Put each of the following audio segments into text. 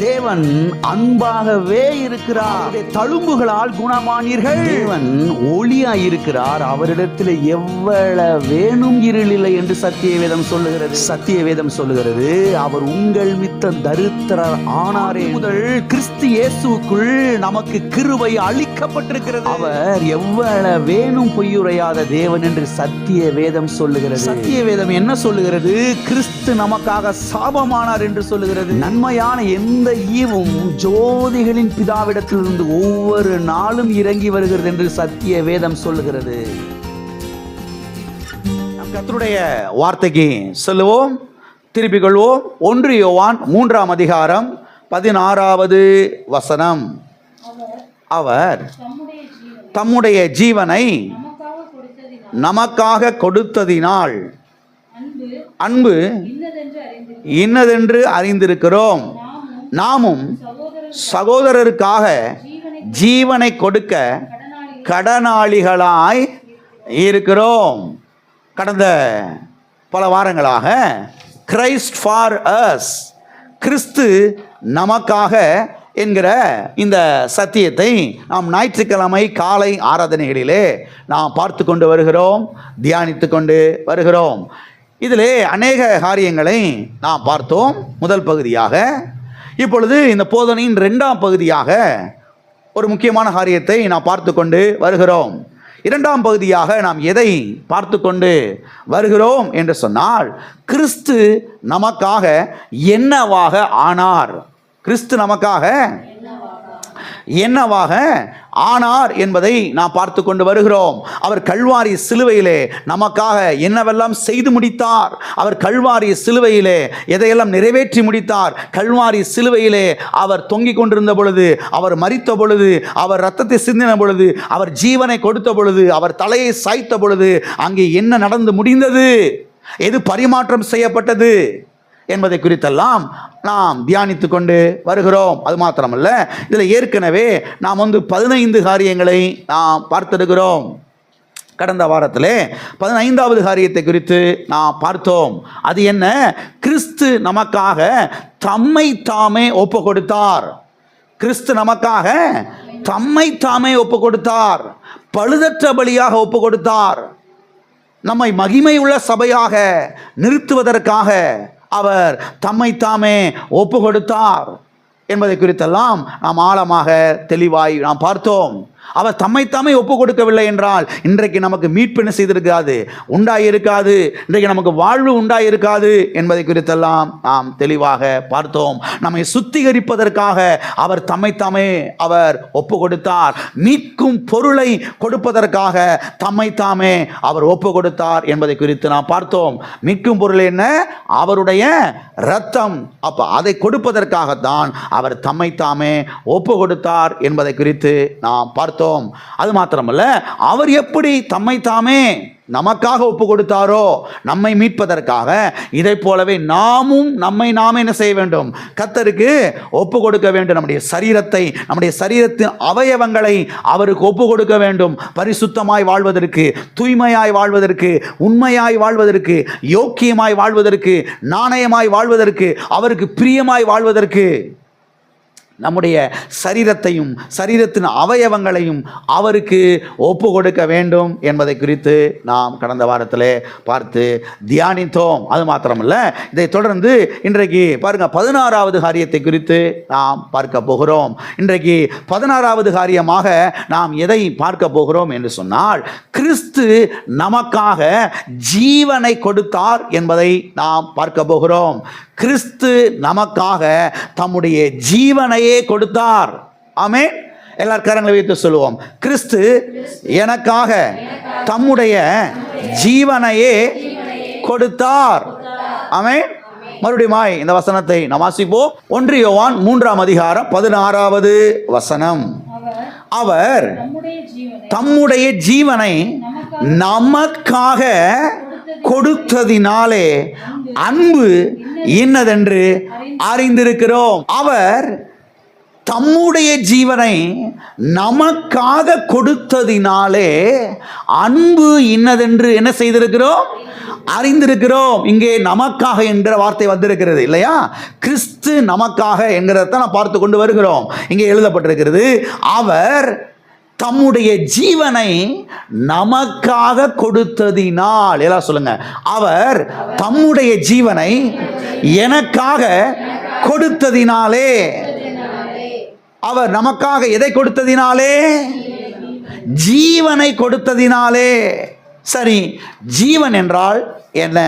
தேவன் அன்பாகவே இருக்கிறார். தழும்புகளால் குணமானீர்கள். தேவன் ஒளியாய் இருக்கிறார். அவரிடத்தில் எவ்வளவு வேணும் இருளில்லை என்று சத்தியவேதம் சொல்லுகிறது. சத்தியவேதம் சொல்லுகிறது, அவர் உங்கள் மித்த தரித்திரர் ஆனாரே. முதல் கிறிஸ்து இயேசுக்குள் நமக்கு கிருபை அளிக்கப்பட்டிருக்கிறது. அவர் எவ்வளவு வேணும் பொய்யுரையாத தேவன் என்று சத்தியவேதம் சொல்லுகிறது. சத்தியவேதம் என்ன சொல்லுகிறது? கிறிஸ்து நமக்காக சாபமானார் என்று சொல்லுகிறது. நன்மையான எந்த ஈவும் ஜோதிகளின் பிதாவிடத்திலிருந்து ஒவ்வொரு நாளும் இறங்கி வருகிறது என்று சத்திய வேதம் சொல்லுகிறது. நம் கர்த்தருடைய வார்த்தைக்கு சொல்லுவோம், திருப்பிக் கொள்வோம். 1 யோவான் 3ஆம் அதிகாரம் 16வது வசனம். அவர் தம்முடைய ஜீவனை நமக்காக கொடுத்ததினால் அன்பு இன்னதென்று அறிந்திருக்கிறோம். நாமும் சகோதரருக்காக ஜீவனை கொடுக்க கடனாளிகளாய் இருக்கிறோம். கடந்த பல வாரங்களாக கிரைஸ்ட் ஃபார் அஸ், கிறிஸ்து நமக்காக என்கிற இந்த சத்தியத்தை நாம் ஞாயிற்றுக்கிழமை காலை ஆராதனைகளிலே நாம் பார்த்து கொண்டு வருகிறோம், தியானித்து கொண்டு வருகிறோம். இதிலே அநேக காரியங்களை நாம் பார்த்தோம். முதல் பகுதியாக. இப்பொழுது இந்த போதனையின் 2ஆம் பகுதியாக ஒரு முக்கியமான காரியத்தை நாம் பார்த்து கொண்டு வருகிறோம். 2ஆம் பகுதியாக நாம் எதை பார்த்து கொண்டு வருகிறோம் என்று சொன்னால், கிறிஸ்து நமக்காக என்னவாக ஆனார். கிறிஸ்து நமக்காக என்னவாக ஆனார் என்பதை நாம் பார்த்து கொண்டு வருகிறோம். அவர் கல்வாரி சிலுவையிலே நமக்காக என்னவெல்லாம் செய்து முடித்தார். அவர் கல்வாரி சிலுவையிலே எதையெல்லாம் நிறைவேற்றி முடித்தார். கல்வாரி சிலுவையிலே அவர் தொங்கிக் கொண்டிருந்த பொழுது, அவர் மரித்த பொழுது, அவர் இரத்தத்தை சிந்தின பொழுது, அவர் ஜீவனை கொடுத்த பொழுது, அவர் தலையை சாய்த்த பொழுது அங்கே என்ன நடந்து முடிந்தது, எது பரிமாற்றம் செய்யப்பட்டது என்பதை குறித்தெல்லாம் நாம் தியானித்து கொண்டு வருகிறோம். அது மாத்திரமல்ல, இதில் ஏற்கனவே நாம் 15 காரியங்களை நாம் பார்த்திருக்கிறோம். கடந்த வாரத்திலே 15வது காரியத்தை குறித்து நாம் பார்த்தோம். அது என்ன? கிறிஸ்து நமக்காக தம்மை தாமே ஒப்பு கொடுத்தார். கிறிஸ்து நமக்காக தம்மை தாமே ஒப்பு கொடுத்தார். பழுதற்ற பலியாக ஒப்பு கொடுத்தார். நம்மை மகிமை உள்ள சபையாக நிறுத்துவதற்காக அவர் தம்மை தாமே ஒப்பு கொடுத்தார் என்பதை குறித்தெல்லாம் நாம் ஆழமாக தெளிவாய் நாம் பார்த்தோம். அவர் தம்மைத்தாமே ஒப்பு கொடுக்கவில்லை என்றால் இன்றைக்கு நமக்கு மீட்பு என்ன செய்திருக்காது, உண்டாயிருக்காது. இன்றைக்கு நமக்கு வாழ்வு உண்டாயிருக்காது என்பதை குறித்தெல்லாம் நாம் தெளிவாக பார்த்தோம். நம்மை சுத்திகரிப்பதற்காக அவர் தம்மைத்தாமே அவர் ஒப்பு கொடுத்தார். மீட்கும் பொருளை கொடுப்பதற்காக தம்மைத்தாமே அவர் ஒப்பு கொடுத்தார் என்பதை குறித்து நாம் பார்த்தோம். மீட்கும் பொருள் என்ன? அவருடைய இரத்தம். அப்போ அதை கொடுப்பதற்காகத்தான் அவர் தம்மைத்தாமே ஒப்பு கொடுத்தார் என்பதை குறித்து நாம் பார்த்தோம். அது மாத்திரமல்ல, அவர் எப்படி தம்மை தாமே நமக்காக ஒப்பு கொடுத்தாரோ, நம்மை மீட்பதற்காக, இதை போலவே நாமும் நம்மை நாமே என்ன செய்ய வேண்டும்? கர்த்தருக்கு ஒப்பு கொடுக்க வேண்டும். நம்முடைய சரீரத்தை, நம்முடைய சரீரத்தின் அவயவங்களை அவருக்கு ஒப்பு கொடுக்க வேண்டும். பரிசுத்தமாய் வாழ்வதற்கு, தூய்மையாய் வாழ்வதற்கு, உண்மையாய் வாழ்வதற்கு, யோக்கியமாய் வாழ்வதற்கு, நாணயமாய் வாழ்வதற்கு, அவருக்கு பிரியமாய் வாழ்வதற்கு நம்முடைய சரீரத்தையும் சரீரத்தின் அவயவங்களையும் அவருக்கு ஒப்பு கொடுக்க வேண்டும் என்பதை குறித்து நாம் கடந்த வாரத்திலே பார்த்து தியானித்தோம். அது மாத்திரமல்ல, இதை தொடர்ந்து இன்றைக்கு பாருங்க 16வது காரியத்தை குறித்து நாம் பார்க்க போகிறோம். இன்றைக்கு 16வது காரியமாக நாம் எதை பார்க்க போகிறோம் என்று சொன்னால், கிறிஸ்து நமக்காக ஜீவனை கொடுத்தார் என்பதை நாம் பார்க்க போகிறோம். கிறிஸ்து நமக்காக தம்முடைய ஜீவனையே கொடுத்தார். ஆமென். எல்லாரும் கரங்களை வைத்து சொல்லுவோம், கிறிஸ்து எனக்காக தம்முடைய ஜீவனையே கொடுத்தார். ஆமென். மறுபடியும் இந்த வசனத்தை நாம் வாசிப்போம். 1 யோவான் 3ஆம் அதிகாரம் 16வது வசனம். அவர் தம்முடைய ஜீவனை நமக்காக கொடுத்ததினாலே அன்பு இன்னதென்று அறிந்திருக்கிறோம். அவர் தம்முடைய ஜீவனை நமக்காக கொடுத்ததினாலே அன்பு இன்னதென்று என்ன செய்திருக்கிறோம்? அறிந்திருக்கிறோம். இங்கே நமக்காக என்கிற வார்த்தை வந்திருக்கிறது இல்லையா? கிறிஸ்து நமக்காக என்கிறத நான் பார்த்து கொண்டு வருகிறோம். இங்கே எழுதப்பட்டிருக்கிறது, அவர் தம்முடைய ஜீவனை நமக்காக கொடுத்ததினால். எல்லாம் சொல்லுங்க, அவர் தம்முடைய ஜீவனை எனக்காக கொடுத்ததினாலே. அவர் நமக்காக எதை கொடுத்ததினாலே? ஜீவனை கொடுத்ததினாலே. சரி, ஜீவன் என்றால் என்ன?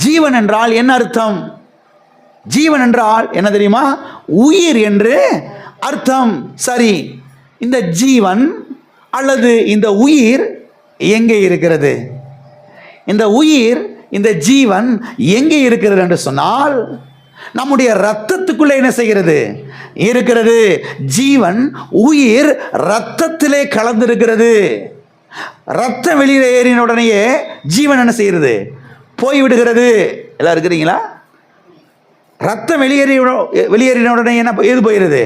ஜீவன் என்றால் என்ன அர்த்தம்? ஜீவன் என்றால் என்ன தெரியுமா? உயிர் என்று அர்த்தம். சரி, இந்த ஜீவன் அல்லது இந்த உயிர் எங்கே இருக்கிறது? இந்த உயிர், இந்த ஜீவன் எங்கே இருக்கிறது என்று சொன்னால், நம்முடைய இரத்தத்துக்குள்ளே என்ன செய்கிறது? இருக்கிறது. ஜீவன், உயிர் இரத்தத்திலே கலந்திருக்கிறது. ரத்தம் வெளியே ஏறின உடனேயே ஜீவன் என்ன செய்கிறது? போய்விடுகிறது. எல்லாம் இருக்கிறீங்களா? ரத்தம் வெளியேறின உடனே என்ன எது போயிருது?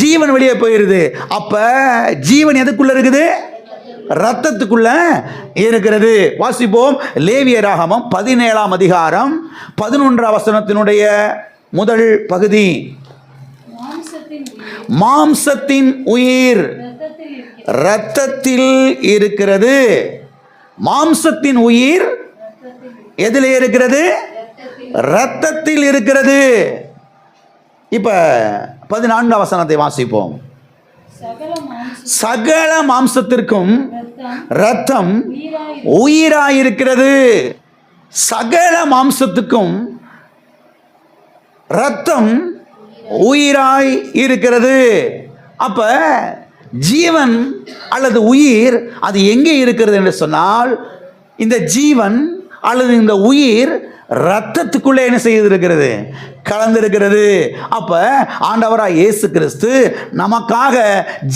ஜீவன் வெளியே போயிருது. அப்ப ஜீவன் எதுக்குள்ள இருக்குது? ரத்தத்துக்குள்ள இருக்கிறது. வாசிப்போம், லேவியராகமம் 17ஆம் அதிகாரம் 11ஆம் வசனத்தினுடைய முதல் பகுதி. மாம்சத்தின் உயிர் இரத்தத்தில் இருக்கிறது. மாம்சத்தின் உயிர் எதிலே இருக்கிறது? இரத்தத்தில் இருக்கிறது. இப்ப 14ஆம் வசனத்தை வாசிப்போம். சகல மாம்சத்திற்கும் இரத்தம் உயிராயிருக்கிறது. சகல மாம்சத்துக்கும் இரத்தம் உயிராய் இருக்கிறது. அப்ப ஜீவன் அல்லது உயிர் அது எங்கே இருக்கிறது என்று சொன்னால், இந்த ஜீவன் அல்லது இந்த உயிர் இரத்தத்துக்குள்ளே என்ன செய்திருக்கிறது? கலந்திருக்கிறது. அப்ப ஆண்டவராய் இயேசு கிறிஸ்து நமக்காக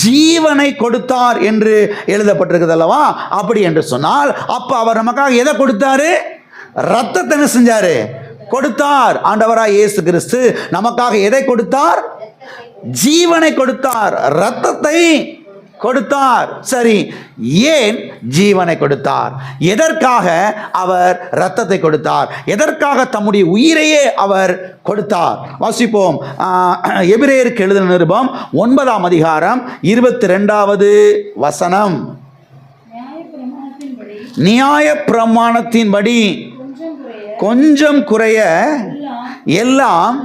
ஜீவனை கொடுத்தார் என்று எழுதப்பட்டிருக்கிறது அல்லவா? அப்படி என்று சொன்னால், அப்ப அவர் நமக்காக எதை கொடுத்தாரு? இரத்தத்தை என்ன செஞ்சாரு? கொடுத்தார். ஆண்டவராய் இயேசு கிறிஸ்து நமக்காக எதை கொடுத்தார்? ஜீவனை கொடுத்தார், இரத்தத்தை கொடுத்தார். சரி, ஏன் ஜீவனை கொடுத்தார்? எதற்காக அவர் இரத்தத்தை கொடுத்தார்? எதற்காக தம்முடைய உயிரையே அவர் கொடுத்தார்? வாசிப்போம், எபிரேயருக்கு எழுதின நிருபம் 9ஆம் அதிகாரம் 22வது வசனம். நியாய பிரமாணத்தின்படி கொஞ்சம் குறைய எல்லாம்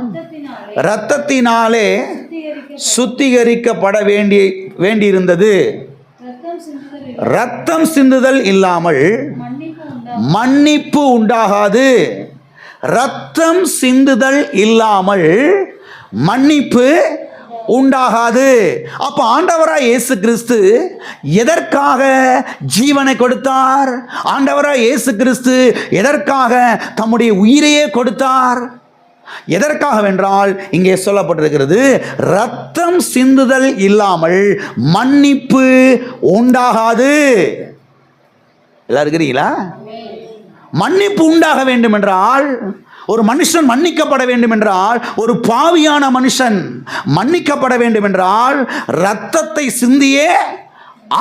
இரத்தத்தினாலே சுத்திகரிக்கப்பட வேண்டியிருந்தது. இரத்தம் சிந்துதல் இல்லாமல் மன்னிப்பு உண்டாகாது. இரத்தம் சிந்துதல் இல்லாமல் மன்னிப்பு உண்டாகாது. அப்ப ஆண்டவராய் இயேசு கிறிஸ்து எதற்காக ஜீவனை கொடுத்தார்? ஆண்டவராய் இயேசு கிறிஸ்து எதற்காக தம்முடைய உயிரையே கொடுத்தார்? எதற்காகவென்றால் இங்கே சொல்லப்பட்டிருக்கிறது, இரத்தம் சிந்துதல் இல்லாமல் மன்னிப்பு உண்டாகாது. எல்லாம் இருக்கிறீங்களா? மன்னிப்பு உண்டாக வேண்டும் என்றால், ஒரு மனுஷன் மன்னிக்கப்பட வேண்டும் என்றால், ஒரு பாவியான மனுஷன் மன்னிக்கப்பட வேண்டும் என்றால் இரத்தத்தை சிந்தியே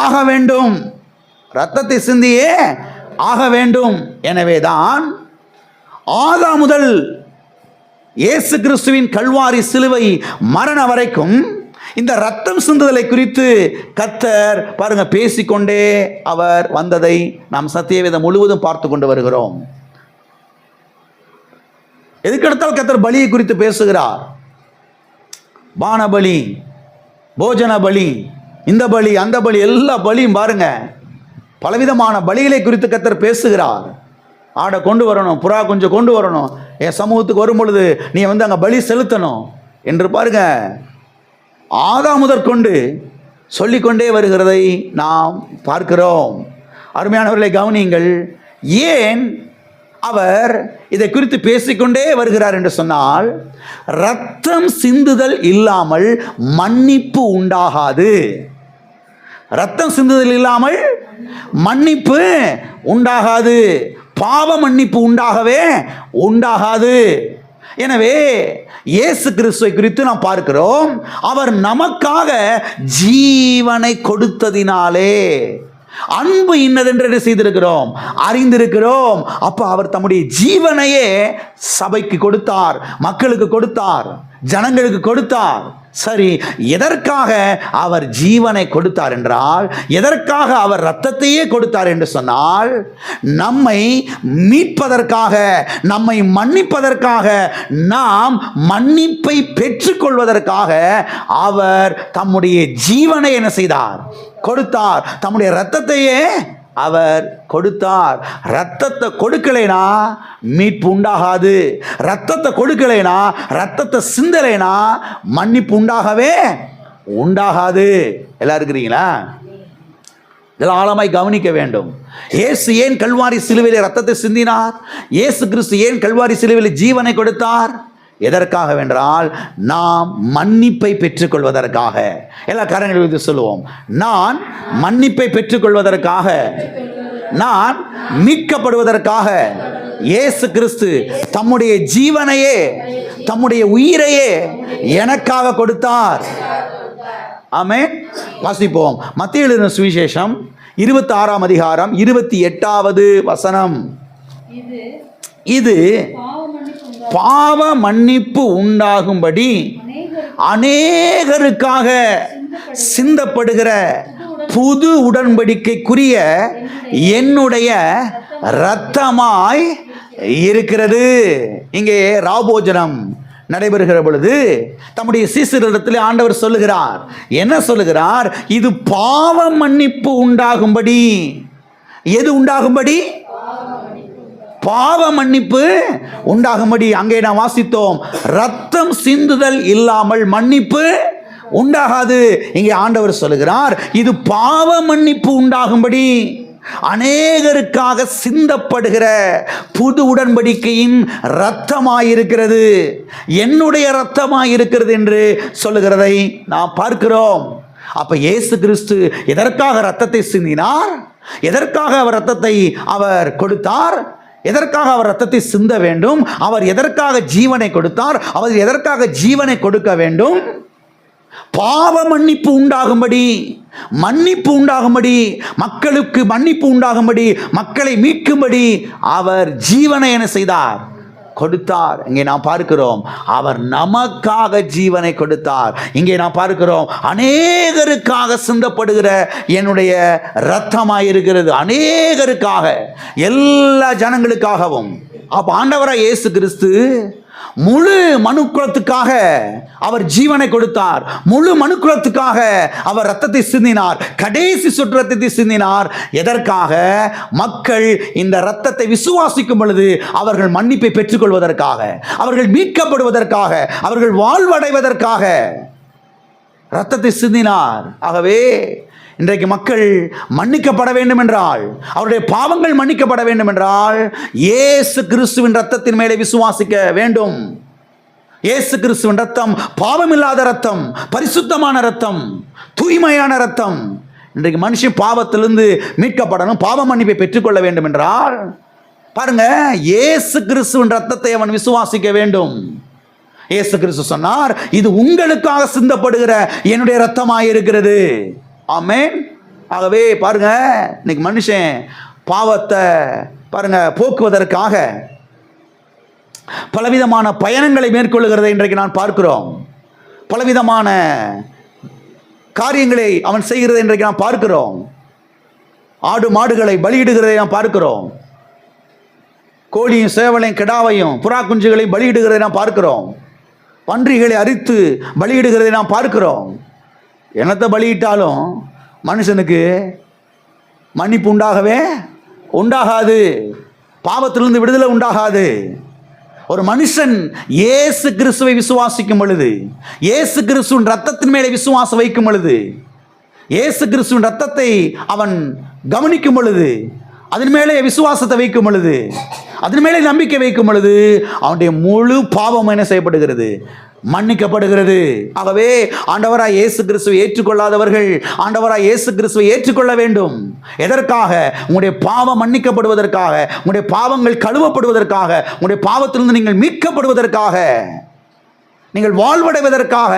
ஆக வேண்டும். இரத்தத்தை சிந்தியே ஆக வேண்டும். எனவேதான் ஆதாம் முதல் இயேசு கிறிஸ்துவின் கல்வாரி சிலுவை மரணம் வரைக்கும் இந்த ரத்தம் சிந்துதலை குறித்து கர்த்தர் பாருங்க பேசிக்கொண்டே அவர் வந்ததை நாம் சத்தியவேதம் முழுவதும் பார்த்து கொண்டு வருகிறோம். எதுக்கெடுத்தால் கர்த்தர் பலியை குறித்து பேசுகிறார். பானபலி, போஜன பலி, இந்த பலி, அந்த பலி, எல்லா பலியும் பாருங்க, பலவிதமான பலிகளை குறித்து கர்த்தர் பேசுகிறார். ஆடை கொண்டு வரணும், புறா கொஞ்சம் கொண்டு வரணும், என் சமூகத்துக்கு வரும் பொழுது நீ அங்கே பலி செலுத்தணும் என்று பாருங்க, ஆதாம் முதற்கொண்டு சொல்லிக்கொண்டே வருகிறதை நாம் பார்க்கிறோம். அருமையானவர்களை கவனியுங்கள். ஏன் அவர் இதை குறித்து பேசிக்கொண்டே வருகிறார் என்று சொன்னால், இரத்தம் சிந்துதல் இல்லாமல் மன்னிப்பு உண்டாகாது. இரத்தம் சிந்துதல் இல்லாமல் மன்னிப்பு உண்டாகாது. பாவ மன்னிப்பு உண்டாகவே உண்டாகாது. எனவே இயேசு கிறிஸ்துவை குறித்து நாம் பார்க்கிறோம், அவர் நமக்காக ஜீவனை கொடுத்ததினாலே அன்பு இன்னதென்று என்ன செய்திருக்கிறோம், அறிந்திருக்கிறோம். அப்ப அவர் தம்முடைய ஜீவனையே சபைக்கு கொடுத்தார், மக்களுக்கு கொடுத்தார், ஜனங்களுக்கு கொடுத்தார். சரி, எதற்காக அவர் ஜீவனை கொடுத்தார் என்றால், எதற்காக அவர் இரத்தத்தையே கொடுத்தார் என்று சொன்னால், நம்மை மீட்பதற்காக, நம்மை மன்னிப்பதற்காக, நாம் மன்னிப்பை பெற்றுக்கொள்வதற்காக அவர் தம்முடைய ஜீவனை என்ன செய்தார், கொடுத்தார். தம்முடைய இரத்தத்தையே அவர் கொடுத்தார். இரத்தத்தை கொடுக்கலைனா மீட்பு உண்டாகாது. இரத்தத்தை கொடுக்கலைனா, இரத்தத்தை சிந்தலைனா மன்னிப்பு உண்டாகவே உண்டாகாது. எல்லாம் இருக்கிறீங்களா? இதெல்லாம் ஆழமாய் கவனிக்க வேண்டும். இயேசு ஏன் கல்வாரி சிலுவையில் இரத்தத்தை சிந்தினார்? இயேசு கிறிஸ்து ஏன் கல்வாரி சிலுவையில் ஜீவனை கொடுத்தார்? எதற்காக வென்றால், நாம் மன்னிப்பை பெற்றுக்கொள்வதற்காக. எல்லா காரணங்களும் வைத்து சொல்லுவோம், நான் மன்னிப்பை பெற்றுக்கொள்வதற்காக, நான் மீட்கப்படுவதற்காக இயேசு கிறிஸ்து தம்முடைய ஜீவனையே, தம்முடைய உயிரையே எனக்காக கொடுத்தார். ஆமென். வாசிப்போம். மத்தேயு எழுதின சுவிசேஷம் 26ஆம் அதிகாரம் 28வது வசனம். இது பாவ மன்னிப்பு உண்டாகும்படி அநேகருக்காக சிந்தப்படுகிற புது உடன்படிக்கைக்குரிய என்னுடைய இரத்தமாய் இருக்கிறது. இங்கே ராபோஜனம் நடைபெறுகிற பொழுது தம்முடைய சீசரிடத்தில் ஆண்டவர் சொல்லுகிறார், என்ன சொல்லுகிறார்? இது பாவ மன்னிப்பு உண்டாகும்படி. எது உண்டாகும்படி? பாவ மன்னிப்பு உண்டாகும்படி. அங்கே நாம் வாசித்தோம், ரத்தம் சிந்துதல் இல்லாமல் மன்னிப்பு உண்டாகாது. இங்கே ஆண்டவர் சொல்லுகிறார், இது பாவ மன்னிப்பு உண்டாகும்படி அநேகருக்காக சிந்தப்படுகிற புது உடன்படிக்கையின் இரத்தமாயிருக்கிறது, என்னுடைய இரத்தமாயிருக்கிறது என்று சொல்லுகிறதை நாம் பார்க்கிறோம். அப்ப இயேசு கிறிஸ்து எதற்காக இரத்தத்தை சிந்தினார்? எதற்காக அவர் இரத்தத்தை அவர் கொடுத்தார்? எதற்காக அவர் இரத்தத்தை சிந்த வேண்டும்? அவர் எதற்காக ஜீவனை கொடுத்தார்? அவர் எதற்காக ஜீவனை கொடுக்க வேண்டும்? பாவ மன்னிப்பு உண்டாகும்படி, மன்னிப்பு உண்டாகும்படி, மக்களுக்கு மன்னிப்பு உண்டாகும்படி, மக்களை மீட்கும்படி அவர் ஜீவனை என்ன செய்தார்? கொடுத்தார். இங்கே நாம் பார்க்கிறோம், அவர் நமக்காக ஜீவனை கொடுத்தார். இங்கே நாம் பார்க்கிறோம், அநேகருக்காக சிந்தப்படுகிற என்னுடைய இரத்தமாயிருக்கிறது. அநேகருக்காக, எல்லா ஜனங்களுக்காகவும். அப்ப ஆண்டவராய் இயேசு கிறிஸ்து முழு மனுக்குலத்துக்காக அவர் ஜீவனை கொடுத்தார். முழு மனுக்குலத்துக்காக அவர் இரத்தத்தை சிந்தினார். கடைசி சொட்டு இரத்தத்தை சிந்தினார். எதற்காக? மக்கள் இந்த இரத்தத்தை விசுவாசிக்கும் பொழுது அவர்கள் மன்னிப்பை பெற்றுக்கொள்வதற்காக, அவர்கள் மீட்கப்படுவதற்காக, அவர்கள் வாழ்வடைவதற்காக இரத்தத்தை சிந்தினார். ஆகவே இன்றைக்கு மக்கள் மன்னிக்கப்பட வேண்டும் என்றால், அவருடைய பாவங்கள் மன்னிக்கப்பட வேண்டும் என்றால், இயேசு கிறிஸ்துவின் இரத்தத்தின் மேலே விசுவாசிக்க வேண்டும். இயேசு கிறிஸ்துவின் இரத்தம் பாவமில்லாத இரத்தம், பரிசுத்தமான இரத்தம், தூய்மையான இரத்தம். இன்றைக்கு மனுஷன் பாவத்திலிருந்து மீட்கப்படணும், பாவ மன்னிப்பை பெற்றுக்கொள்ள வேண்டும் என்றால், பாருங்க, இயேசு கிறிஸ்துவின் இரத்தத்தை அவன் விசுவாசிக்க வேண்டும். இயேசு கிறிஸ்து சொன்னார், இது உங்களுக்காக சிந்தப்படுகிற என்னுடைய இரத்தமாயிருக்கிறது. ஆமென். ஆகவே பாருங்க, இன்னைக்கு மனுஷன் பாவத்தை பாருங்க போக்குவதற்காக பலவிதமான பயணங்களை மேற்கொள்ளுகிறதை இன்றைக்கு நான் பார்க்கிறோம். பலவிதமான காரியங்களை அவன் செய்கிறதை இன்றைக்கு நாம் பார்க்கிறோம். ஆடு மாடுகளை பலியிடுகிறதை நாம் பார்க்கிறோம். கோழியும் சேவலையும் கிடாவையும் புறா குஞ்சுகளையும் பலியிடுகிறதை நாம் பார்க்கிறோம். பன்றிகளை அரித்து பலியிடுகிறதை நாம் பார்க்கிறோம். என்னத்தை பலியிட்டாலும் மனுஷனுக்கு மன்னிப்பு உண்டாகவே உண்டாகாது, பாவத்திலிருந்து விடுதலை உண்டாகாது. ஒரு மனுஷன் இயேசு கிறிஸ்துவை விசுவாசிக்கும் பொழுது, இயேசு கிறிஸ்துவின் இரத்தத்தின் மேலே விசுவாசம் வைக்கும் பொழுது, இயேசு கிறிஸ்துவின் இரத்தத்தை அவன் கவனிக்கும் பொழுது, அதன் மேலே விசுவாசத்தை வைக்கும் பொழுது, அதன் மேலே நம்பிக்கை வைக்கும் பொழுது, அவனுடைய முழு பாவம் என்ன செய்யப்படுகிறது? மன்னிக்கப்படுகிறது. ஆகவே ஆண்டவராய் இயேசு கிறிஸ்துவை ஏற்றுக்கொள்ளாதவர்கள் ஆண்டவராய் இயேசு கிறிஸ்துவை ஏற்றுக்கொள்ள வேண்டும். எதற்காக? உங்களுடைய பாவம் மன்னிக்கப்படுவதற்காக, உங்களுடைய பாவங்கள் கழுவப்படுவதற்காக, உங்களுடைய பாவத்திலிருந்து நீங்கள் மீட்கப்படுவதற்காக, நீங்கள் வாழ்வடைவதற்காக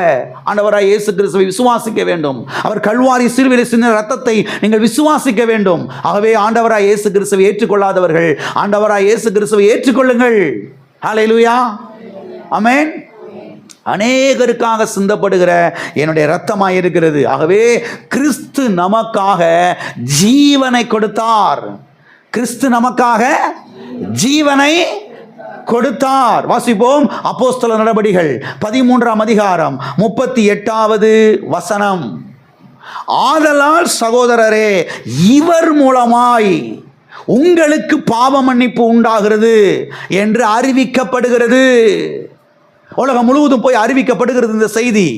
ஆண்டவராய் இயேசு கிறிஸ்துவை விசுவாசிக்க வேண்டும். அவர் கல்வாரி சிலுவையிலே சிந்தின இரத்தத்தை நீங்கள் விசுவாசிக்க வேண்டும். ஆகவே ஆண்டவராய் இயேசு கிறிஸ்துவை ஏற்றுக்கொள்ளாதவர்கள் ஆண்டவராய் இயேசு கிறிஸ்துவை ஏற்றுக்கொள்ளுங்கள். ஹல்லேலூயா, ஆமென். அநேகருக்காக சிந்தப்படுகிற என்னுடைய இரத்தமாய் இருக்கிறது. ஆகவே கிறிஸ்து நமக்காக ஜீவனை கொடுத்தார். கிறிஸ்து நமக்காக ஜீவனை கொடுத்தார். வாசிப்போம் அப்போஸ்தலர் நடபடிகள் 13ஆம் அதிகாரம் 38வது வசனம். ஆதலால் சகோதரரே, இவர் மூலமாய் உங்களுக்கு பாவ மன்னிப்பு உண்டாகிறது என்று அறிவிக்கப்படுகிறது. உலகம் முழுவதும் போய் அறிவிக்கப்படுகிறது இந்த செய்தி.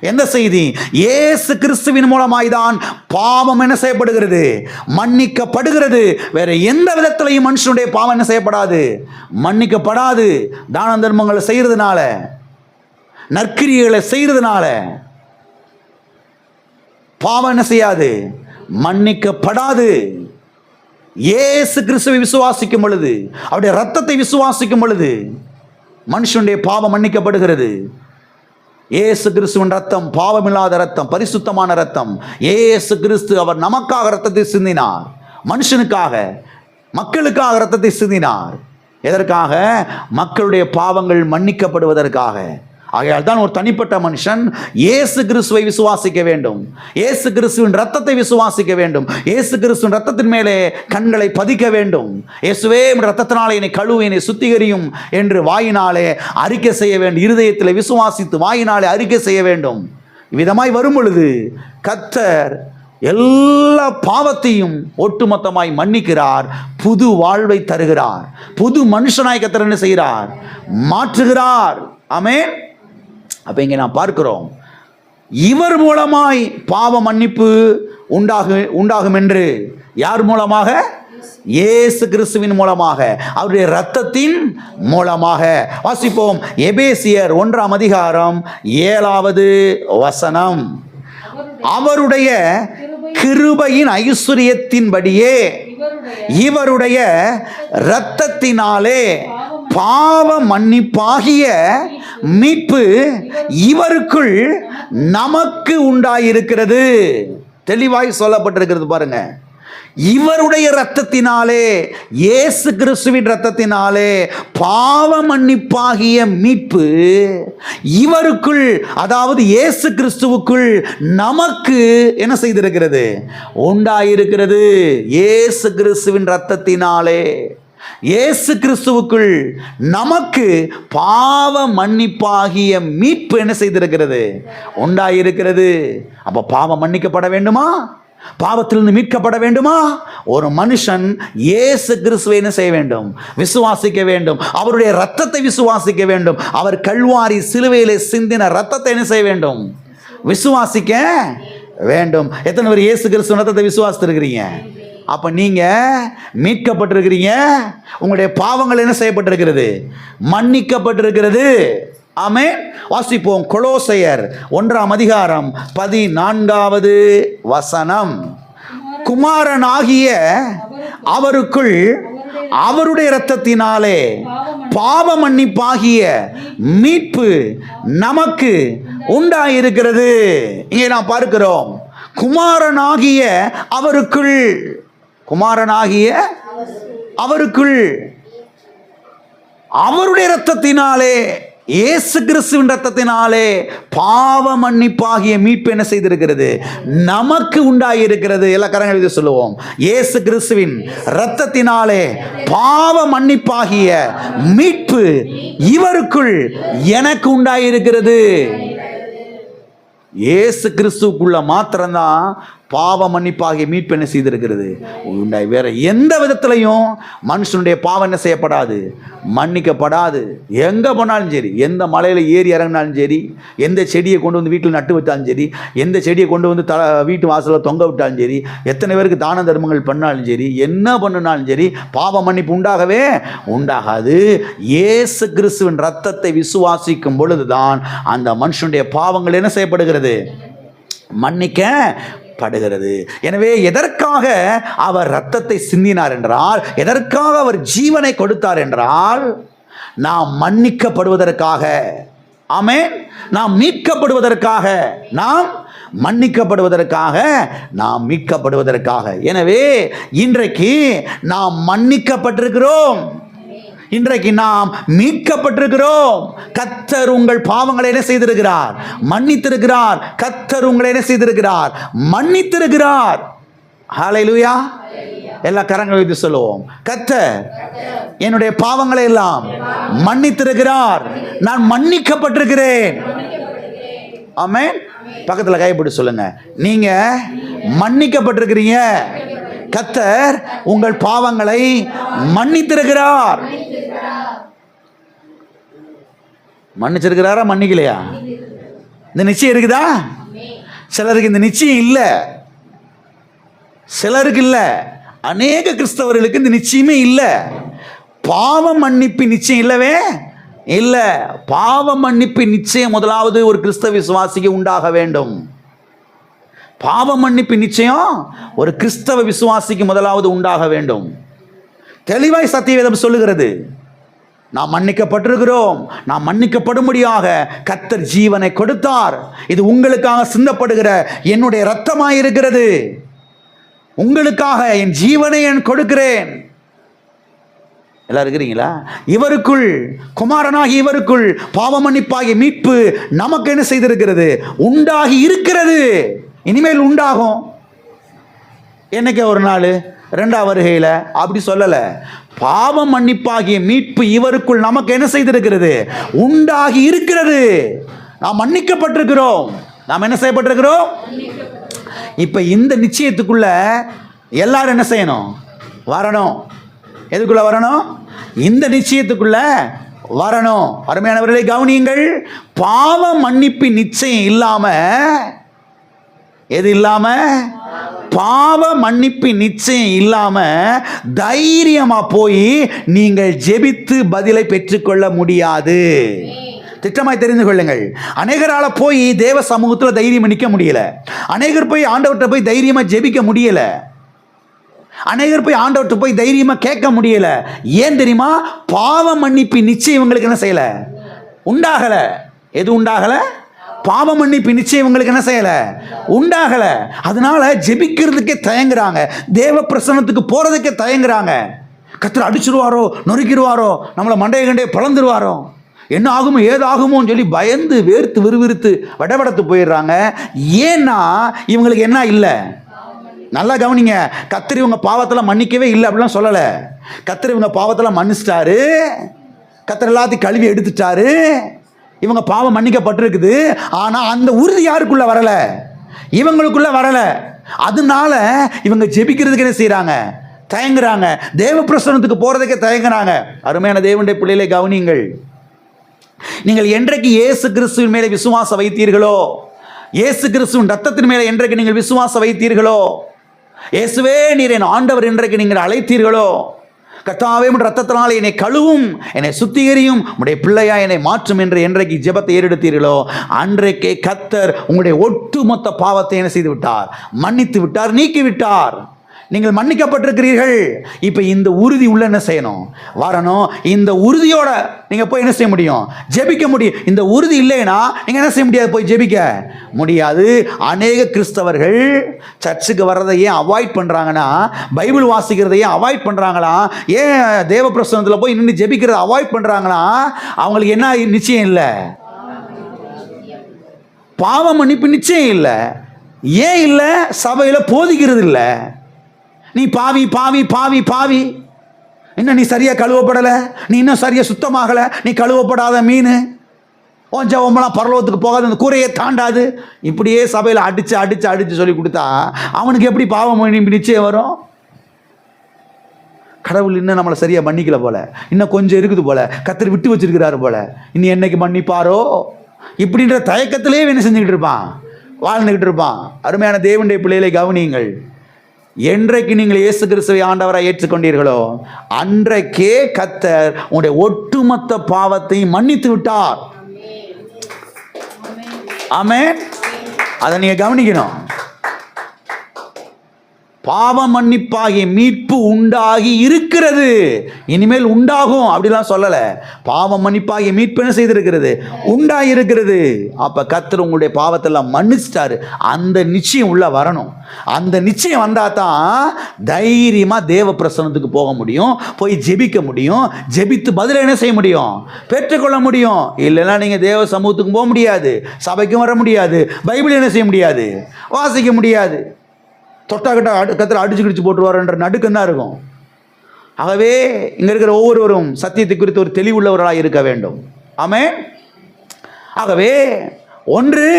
எந்த செய்தி? இயேசு கிறிஸ்துவின் மூலமாய் தான் பாவம் என்ன செய்யப்படுகிறது? மன்னிக்கப்படுகிறது. வேற எந்த விதத்திலையும் மனுஷனுடைய பாவம் என்ன செய்யப்படாது? மன்னிக்கப்படாது. தான தர்மங்களை செய்யறதுனால, நற்கிரியைகளை செய்யறதுனால பாவம் என்ன செய்யாது? மன்னிக்கப்படாது. இயேசு கிறிஸ்துவை விசுவாசிக்கும் பொழுது, அவருடைய இரத்தத்தை விசுவாசிக்கும் பொழுது மனுஷனுடைய பாவம் மன்னிக்கப்படுகிறது. இயேசு கிறிஸ்துவின் ரத்தம் பாவமில்லாத ரத்தம், பரிசுத்தமான ரத்தம். இயேசு கிறிஸ்து அவர் நமக்காக ரத்தத்தை சிந்தினார். மனுஷனுக்காக, மக்களுக்காக ரத்தத்தை சிந்தினார். எதற்காக? மக்களுடைய பாவங்கள் மன்னிக்கப்படுவதற்காக. ஆகையால் தான் ஒரு தனிப்பட்ட மனுஷன் இயேசு கிறிஸ்துவை விசுவாசிக்க வேண்டும். இயேசு கிறிஸ்துவின் ரத்தத்தை விசுவாசிக்க வேண்டும். இயேசு கிறிஸ்துவின் ரத்தத்தின் மேலே கண்களை பதிக்க வேண்டும். இயேசுவே ரத்தத்தினாலே என்னை கழுவு, என்னை சுத்திகரியும் என்று வாயினாலே அறிக்கை செய்ய வேண்டும். இருதயத்தில் விசுவாசித்து வாயினாலே அறிக்கை செய்ய வேண்டும். இவ்விதமாய் வரும் பொழுது கர்த்தர் எல்லா பாவத்தையும் ஒட்டுமொத்தமாய் மன்னிக்கிறார். புது வாழ்வை தருகிறார். புது மனுஷனாய் கர்த்தர் என்ன செய்கிறார்? மாற்றுகிறார். ஆமென். அப்ப இங்கே நாம் பார்க்கிறோம், இவர் மூலமாய் பாவ மன்னிப்பு உண்டாகும் என்று. யார் மூலமாக? இயேசு கிறிஸ்துவின் மூலமாக, அவருடைய இரத்தத்தின் மூலமாக. வாசிப்போம் எபேசியர் 1ஆம் அதிகாரம் 7வது வசனம். அவருடைய கிருபையின் ஐஸ்வரியத்தின்படியே இவருடைய இரத்தத்தினாலே பாவ மன்னிப்பாகிய மீட்பு இவருக்குள் நமக்கு உண்டாயிருக்கிறது. தெளிவாய் சொல்லப்பட்டிருக்கிறது பாருங்க. இவருடைய இரத்தத்தினாலே, இயேசு கிறிஸ்துவின் இரத்தத்தினாலே பாவ மன்னிப்பாகிய மீட்பு இவருக்குள், அதாவது இயேசு கிறிஸ்துவுக்குள் நமக்கு என்ன செய்திருக்கிறது? உண்டாயிருக்கிறது. இயேசு கிறிஸ்துவின் இரத்தத்தினாலே, இயேசு கிறிஸ்துவுக்குள் நமக்கு பாவ மன்னிப்பாகிய மீட்பு என்ன செய்திருக்கிறது? உண்டாயிருக்கிறது. அப்ப பாவம் மன்னிக்கப்பட வேண்டுமா? பாவத்திலிருந்து மீட்கப்பட வேண்டுமா? ஒரு மனுஷன் இயேசு கிறிஸ்துவை என்ன செய்ய வேண்டும்? விசுவாசிக்க வேண்டும். அவருடைய இரத்தத்தை விசுவாசிக்க வேண்டும். அவர் கல்வாரி சிலுவையிலே சிந்தின இரத்தத்தை என்ன செய்ய வேண்டும்? விசுவாசிக்க வேண்டும். எத்தனை பேர் இயேசு கிறிஸ்து இரத்தத்தை விசுவாசித்திருக்கிறீங்க? அப்ப நீங்க மீட்கப்பட்டிருக்கிறீங்க. உங்களுடைய பாவங்கள் என்ன செய்யப்பட்டிருக்கிறது? மன்னிக்கப்பட்டிருக்கிறது. ஆமென். வாசிப்போம் கொலோசையர் 1ஆம் அதிகாரம் 14வது வசனம். குமாரனாகிய அவருக்குள் அவருடைய இரத்தத்தினாலே பாவ மன்னிப்பாகிய மீட்பு நமக்கு உண்டாயிருக்கிறது. இங்கே நாம் பார்க்கிறோம், குமாரனாகிய அவருக்குள், குமாரனாகிய அவருக்குள் அவருடைய இரத்தத்தினாலே, இயேசு கிறிஸ்துவின் இரத்தத்தினாலே பாவ மன்னிப்பாகிய மீட்பு என்ன செய்திருக்கிறது? நமக்கு உண்டாயிருக்கிறது. எல்லா கரங்கள் எழுதி சொல்லுவோம், இயேசு கிறிஸ்துவின் இரத்தத்தினாலே பாவ மன்னிப்பாகிய மீட்பு இவருக்குள் எனக்கு உண்டாயிருக்கிறது. இயேசு கிறிஸ்துவுக்குள்ள மாத்திரம்தான் பாவ மன்னிப்பாகிய மீட்பு என்ன செய்திருக்கிறது உண்டாய். வேற எந்த விதத்திலையும் மனுஷனுடைய பாவம் என்ன செய்யப்படாது, மன்னிக்கப்படாது. எங்கே போனாலும் சரி, எந்த மலையில் ஏறி இறங்கினாலும் சரி, எந்த செடியை கொண்டு வந்து வீட்டில் நட்டு விட்டாலும் சரி, எந்த செடியை கொண்டு வந்து வீட்டு வாசலில் தொங்க விட்டாலும் சரி, எத்தனை பேருக்கு தான தர்மங்கள் பண்ணாலும் சரி, என்ன பண்ணினாலும் சரி, பாவ மன்னிப்பு உண்டாகவே உண்டாகாது. இயேசு கிறிஸ்துவின் இரத்தத்தை விசுவாசிக்கும் பொழுதுதான் அந்த மனுஷனுடைய பாவங்கள் என்ன செய்யப்படுகிறது, மன்னிக்கப்படுகிறது. எனவே எதற்காக அவர் இரத்தத்தை சிந்தினார் என்றால், எதற்காக அவர் ஜீவனை கொடுத்தார் என்றால், நாம் மன்னிக்கப்படுவதற்காக. ஆமென். நாம் மீட்கப்படுவதற்காக, நாம் மன்னிக்கப்படுவதற்காக, நாம் மீட்கப்படுவதற்காக. எனவே இன்றைக்கு நாம் மன்னிக்கப்பட்டிருக்கிறோம், இன்றைக்கு நாம் மீட்கப்பட்டிருக்கிறோம். கர்த்தர் உங்கள் பாவங்களை என்ன செய்திருக்கிறார், மன்னித்திருக்கிறார். கர்த்தர் உங்களை என்ன செய்திருக்கிறார், மன்னித்திருக்கிறார். ஹல்லேலூயா. எல்லா கரங்களை வைத்து சொல்லுவோம், கர்த்தர் என்னுடைய பாவங்களை எல்லாம் மன்னித்திருக்கிறார், நான் மன்னிக்கப்பட்டிருக்கிறேன். ஆமென். பக்கத்தில் கைப்பிடி சொல்லுங்க, நீங்க மன்னிக்கப்பட்டிருக்கிறீங்க. கர்த்தர் உங்கள் பாவங்களை மன்னித்திருக்கிறார். மன்னிச்சிருக்கிறாரா, மன்னிக்கலையா? இந்த நிச்சயம் இருக்குதா? சிலருக்கு இந்த நிச்சயம் இல்லை, சிலருக்கு இல்லை. அநேக கிறிஸ்தவர்களுக்கு இந்த நிச்சயமே இல்லை. பாவ மன்னிப்பு நிச்சயம் இல்லவே இல்லை. பாவ மன்னிப்பு நிச்சயம் முதலாவது ஒரு கிறிஸ்தவ விசுவாசிக்கு உண்டாக வேண்டும். பாவ மன்னிப்பு நிச்சயம் ஒரு கிறிஸ்தவ விசுவாசிக்கு முதலாவது உண்டாக வேண்டும். தெளிவாய் சத்தியவேதம் சொல்லுகிறது, நாம் மன்னிக்கப்பட்டிருக்கிறோம். நாம் மன்னிக்கப்படும்படியாக கர்த்தர் ஜீவனை கொடுத்தார். இது உங்களுக்காக சிந்தப்படுகிற என்னுடைய இரத்தமாயிருக்கிறது. உங்களுக்காக என் ஜீவனை நான் கொடுக்கிறேன். எல்லாம் இருக்கிறீங்களா? இவருக்குள், குமாரனாகி இவருக்குள் பாவ மன்னிப்பாகிய மீட்பு நமக்கு என்ன செய்திருக்கிறது, உண்டாகி இருக்கிறது. இனிமேல் உண்டாகும். என்னைக்கு ஒரு நாள், இரண்டாம் வருகையில் அப்படி சொல்லலை. பாவ மன்னிப்பாகிய மீட்பு இவருக்குள் நமக்கு என்ன செய்திருக்கிறது, உண்டாகி இருக்கிறது. நாம் மன்னிக்கப்பட்டிருக்கிறோம். நாம் என்ன செய்யப்பட்டிருக்கிறோம்? இப்போ இந்த நிச்சயத்துக்குள்ள எல்லாரும் என்ன செய்யணும், வரணும். எதுக்குள்ள வரணும்? இந்த நிச்சயத்துக்குள்ள வரணும். அருமையானவர்களை கவனியுங்கள். பாவ மன்னிப்பு நிச்சயம் இல்லாம, எது இல்லாம, பாவ மன்னிப்பு நிச்சயம் இல்லாம தைரியமா போய் நீங்கள் ஜெபித்து பதிலை பெற்றுக்கொள்ள முடியாது. திட்டமாய் தெரிந்து கொள்ளுங்கள். அநேகரால போய் தேவ சமூகத்தில் தைரியம் நிற்க முடியல. அநேகர் போய் ஆண்டவர்கிட்ட போய் தைரியமா ஜெபிக்க முடியல. அநேகர் போய் ஆண்டவர்கிட்ட போய் தைரியமா கேட்க முடியல. ஏன் தெரியுமா? பாவ மன்னிப்பு நிச்சயம் இவங்களுக்கு என்ன செய்யல, உண்டாகல. எது உண்டாகல? பாவ மன்னிப்பு நிச்சயம் இவங்களுக்கு என்ன செய்யல, உண்டாகல. அதனால ஜெபிக்கிறதுக்கே தயங்குறாங்க, தேவ பிரசன்னத்துக்கு போறதுக்கே தயங்குறாங்க. கர்த்தர் அடிச்சிருவாரோ, நொறுக்கிடுவாரோ, நம்மளை மண்டைய கண்டையை பழந்துருவாரோ, என்ன ஆகுமோ ஏதாகுமோன்னு சொல்லி பயந்து வேர்த்து விறுவிறுத்து வடவடத்து போயிடுறாங்க. ஏன்னா இவங்களுக்கு என்ன இல்லை? நல்லா கவனிங்க. கர்த்தர் இவங்க பாவத்தில் மன்னிக்கவே இல்லை அப்படிலாம் சொல்லலை. கர்த்தர் இவங்க பாவத்தில் மன்னிச்சிட்டாரு. கர்த்தர் எல்லாத்தையும் கழுவி எடுத்துட்டாரு. இவங்க பாவம் மன்னிக்கப்பட்டிருக்குது. ஆனால் அந்த உறுதி யாருக்குள்ள வரல, இவங்களுக்குள்ள வரல. அதனால இவங்க ஜெபிக்கிறதுக்கு என்ன செய்யறாங்க, தயங்குறாங்க. தேவ பிரசன்னத்துக்கு போறதுக்கே தயங்குறாங்க. அருமையான தேவனுடைய பிள்ளைகளை கவனியுங்கள். நீங்கள் என்றைக்கு இயேசு கிறிஸ்துவின் மேலே விசுவாசம் வைத்தீர்களோ, இயேசு கிறிஸ்துவின் ரத்தத்தின் மேலே என்றைக்கு நீங்கள் விசுவாசம் வைத்தீர்களோ, இயேசுவே நீர் என் ஆண்டவர் என்றைக்கு நீங்கள் அழைத்தீர்களோ, கர்த்தாவே உம்முடைய ரத்தத்தினாலே என்னை கழுவும், என்னை சுத்திகரியும், உம்முடைய பிள்ளையா என்னை மாற்றும் என்று என்றைக்கு ஜெபத்தை ஏறெடுத்தீர்களோ, அன்றைக்கே கர்த்தர் உங்களுடைய ஒட்டுமொத்த பாவத்தை என்ன செய்து விட்டார், மன்னித்து விட்டார், நீக்கி விட்டார். நீங்கள் மன்னிக்கப்பட்டிருக்கிறீர்கள். இப்போ இந்த உறுதி உள்ள என்ன செய்யணும், வரணும். இந்த உறுதியோட நீங்கள் போய் என்ன செய்ய முடியும், ஜெபிக்க முடியும். இந்த உறுதி இல்லைன்னா நீங்கள் என்ன செய்ய முடியாது, போய் ஜெபிக்க முடியாது. அநேக கிறிஸ்தவர்கள் சர்ச்சுக்கு வர்றதை ஏன் அவாய்ட் பண்ணுறாங்கன்னா, பைபிள் வாசிக்கிறதை ஏன் அவாய்ட் பண்ணுறாங்களா, ஏன் தேவ பிரசன்னத்தில் போய் நின்று ஜெபிக்கிறத அவாய்ட் பண்ணுறாங்களா? அவங்களுக்கு என்ன நிச்சயம் இல்லை, பாவ மன்னிப்பு நிச்சயம் இல்லை. ஏன் இல்லை? சபையில் போதிக்கிறது இல்லை. நீ பாவி பாவி பாவி பாவி, இன்னும் நீ சரியா கழுவப்படலை, நீ இன்னும் சரியா சுத்தமாகலை, நீ கழுவப்படாத மீன், உன் ஜெபமெல்லாம் பரலோகத்துக்கு போகாது, அந்த கூரையே தாண்டாது, இப்படியே சபையில் அடித்து அடித்து அடித்து சொல்லி கொடுத்தா அவனுக்கு எப்படி பாவ மன்னிப்பு நிச்சயம் வரும்? கடவுள் இன்னும் நம்மளை சரியாக மன்னிக்கல போல, இன்னும் கொஞ்சம் இருக்குது போல, கர்த்தர் விட்டு வச்சிருக்கிறாரு போல, இன்னும் என்னைக்கு மன்னிப்பாரோ இப்படின்ற தயக்கத்திலே என்ன செஞ்சுக்கிட்டு இருப்பான், வாழ்ந்துக்கிட்டு இருப்பான். அருமையான தேவனுடைய பிள்ளைகளை கவனியுங்கள். என்றைக்கு நீங்கள் இயேசு கிறிஸ்துவை ஆண்டவராக ஏற்றுக்கொண்டீர்களோ அன்றைக்கே கர்த்தர் உங்களுடைய ஒட்டுமொத்த பாவத்தை மன்னித்து விட்டார். ஆமென். அதை நீங்க கவனிக்கணும். பாவ மன்னிப்பாகிய மீட்பு உண்டாகி இருக்கிறது, இனிமேல் உண்டாகும் அப்படிலாம் சொல்லலை. பாவ மன்னிப்பாகிய மீட்பு என்ன செய்திருக்கிறது, உண்டாகி இருக்கிறது. அப்போ கர்த்தர் உங்களுடைய பாவத்தெல்லாம் மன்னிச்சிட்டாரு. அந்த நிச்சயம் உள்ள வரணும். அந்த நிச்சயம் வந்தால் தான் தைரியமாக தேவ பிரசன்னத்துக்கு போக முடியும், போய் ஜெபிக்க முடியும், ஜெபித்து பதில் என்ன செய்ய முடியும், பெற்றுக்கொள்ள முடியும். இல்லைன்னா நீங்கள் தேவ சமூகத்துக்கும் போக முடியாது, சபைக்கும் வர முடியாது, பைபிள் என்ன செய்ய முடியாது, வாசிக்க முடியாது. தொட்டா கிட்ட கர்த்தர் அடிச்சு கிடிச்சு போட்டுருவாருன்ற நடுக்கம் தான் இருக்கும். ஆகவே இங்கே இருக்கிற ஒவ்வொருவரும் சத்தியத்தை குறித்து ஒரு தெளிவுள்ளவர்களாக இருக்க வேண்டும். ஆமென். ஆகவே ஒன்று,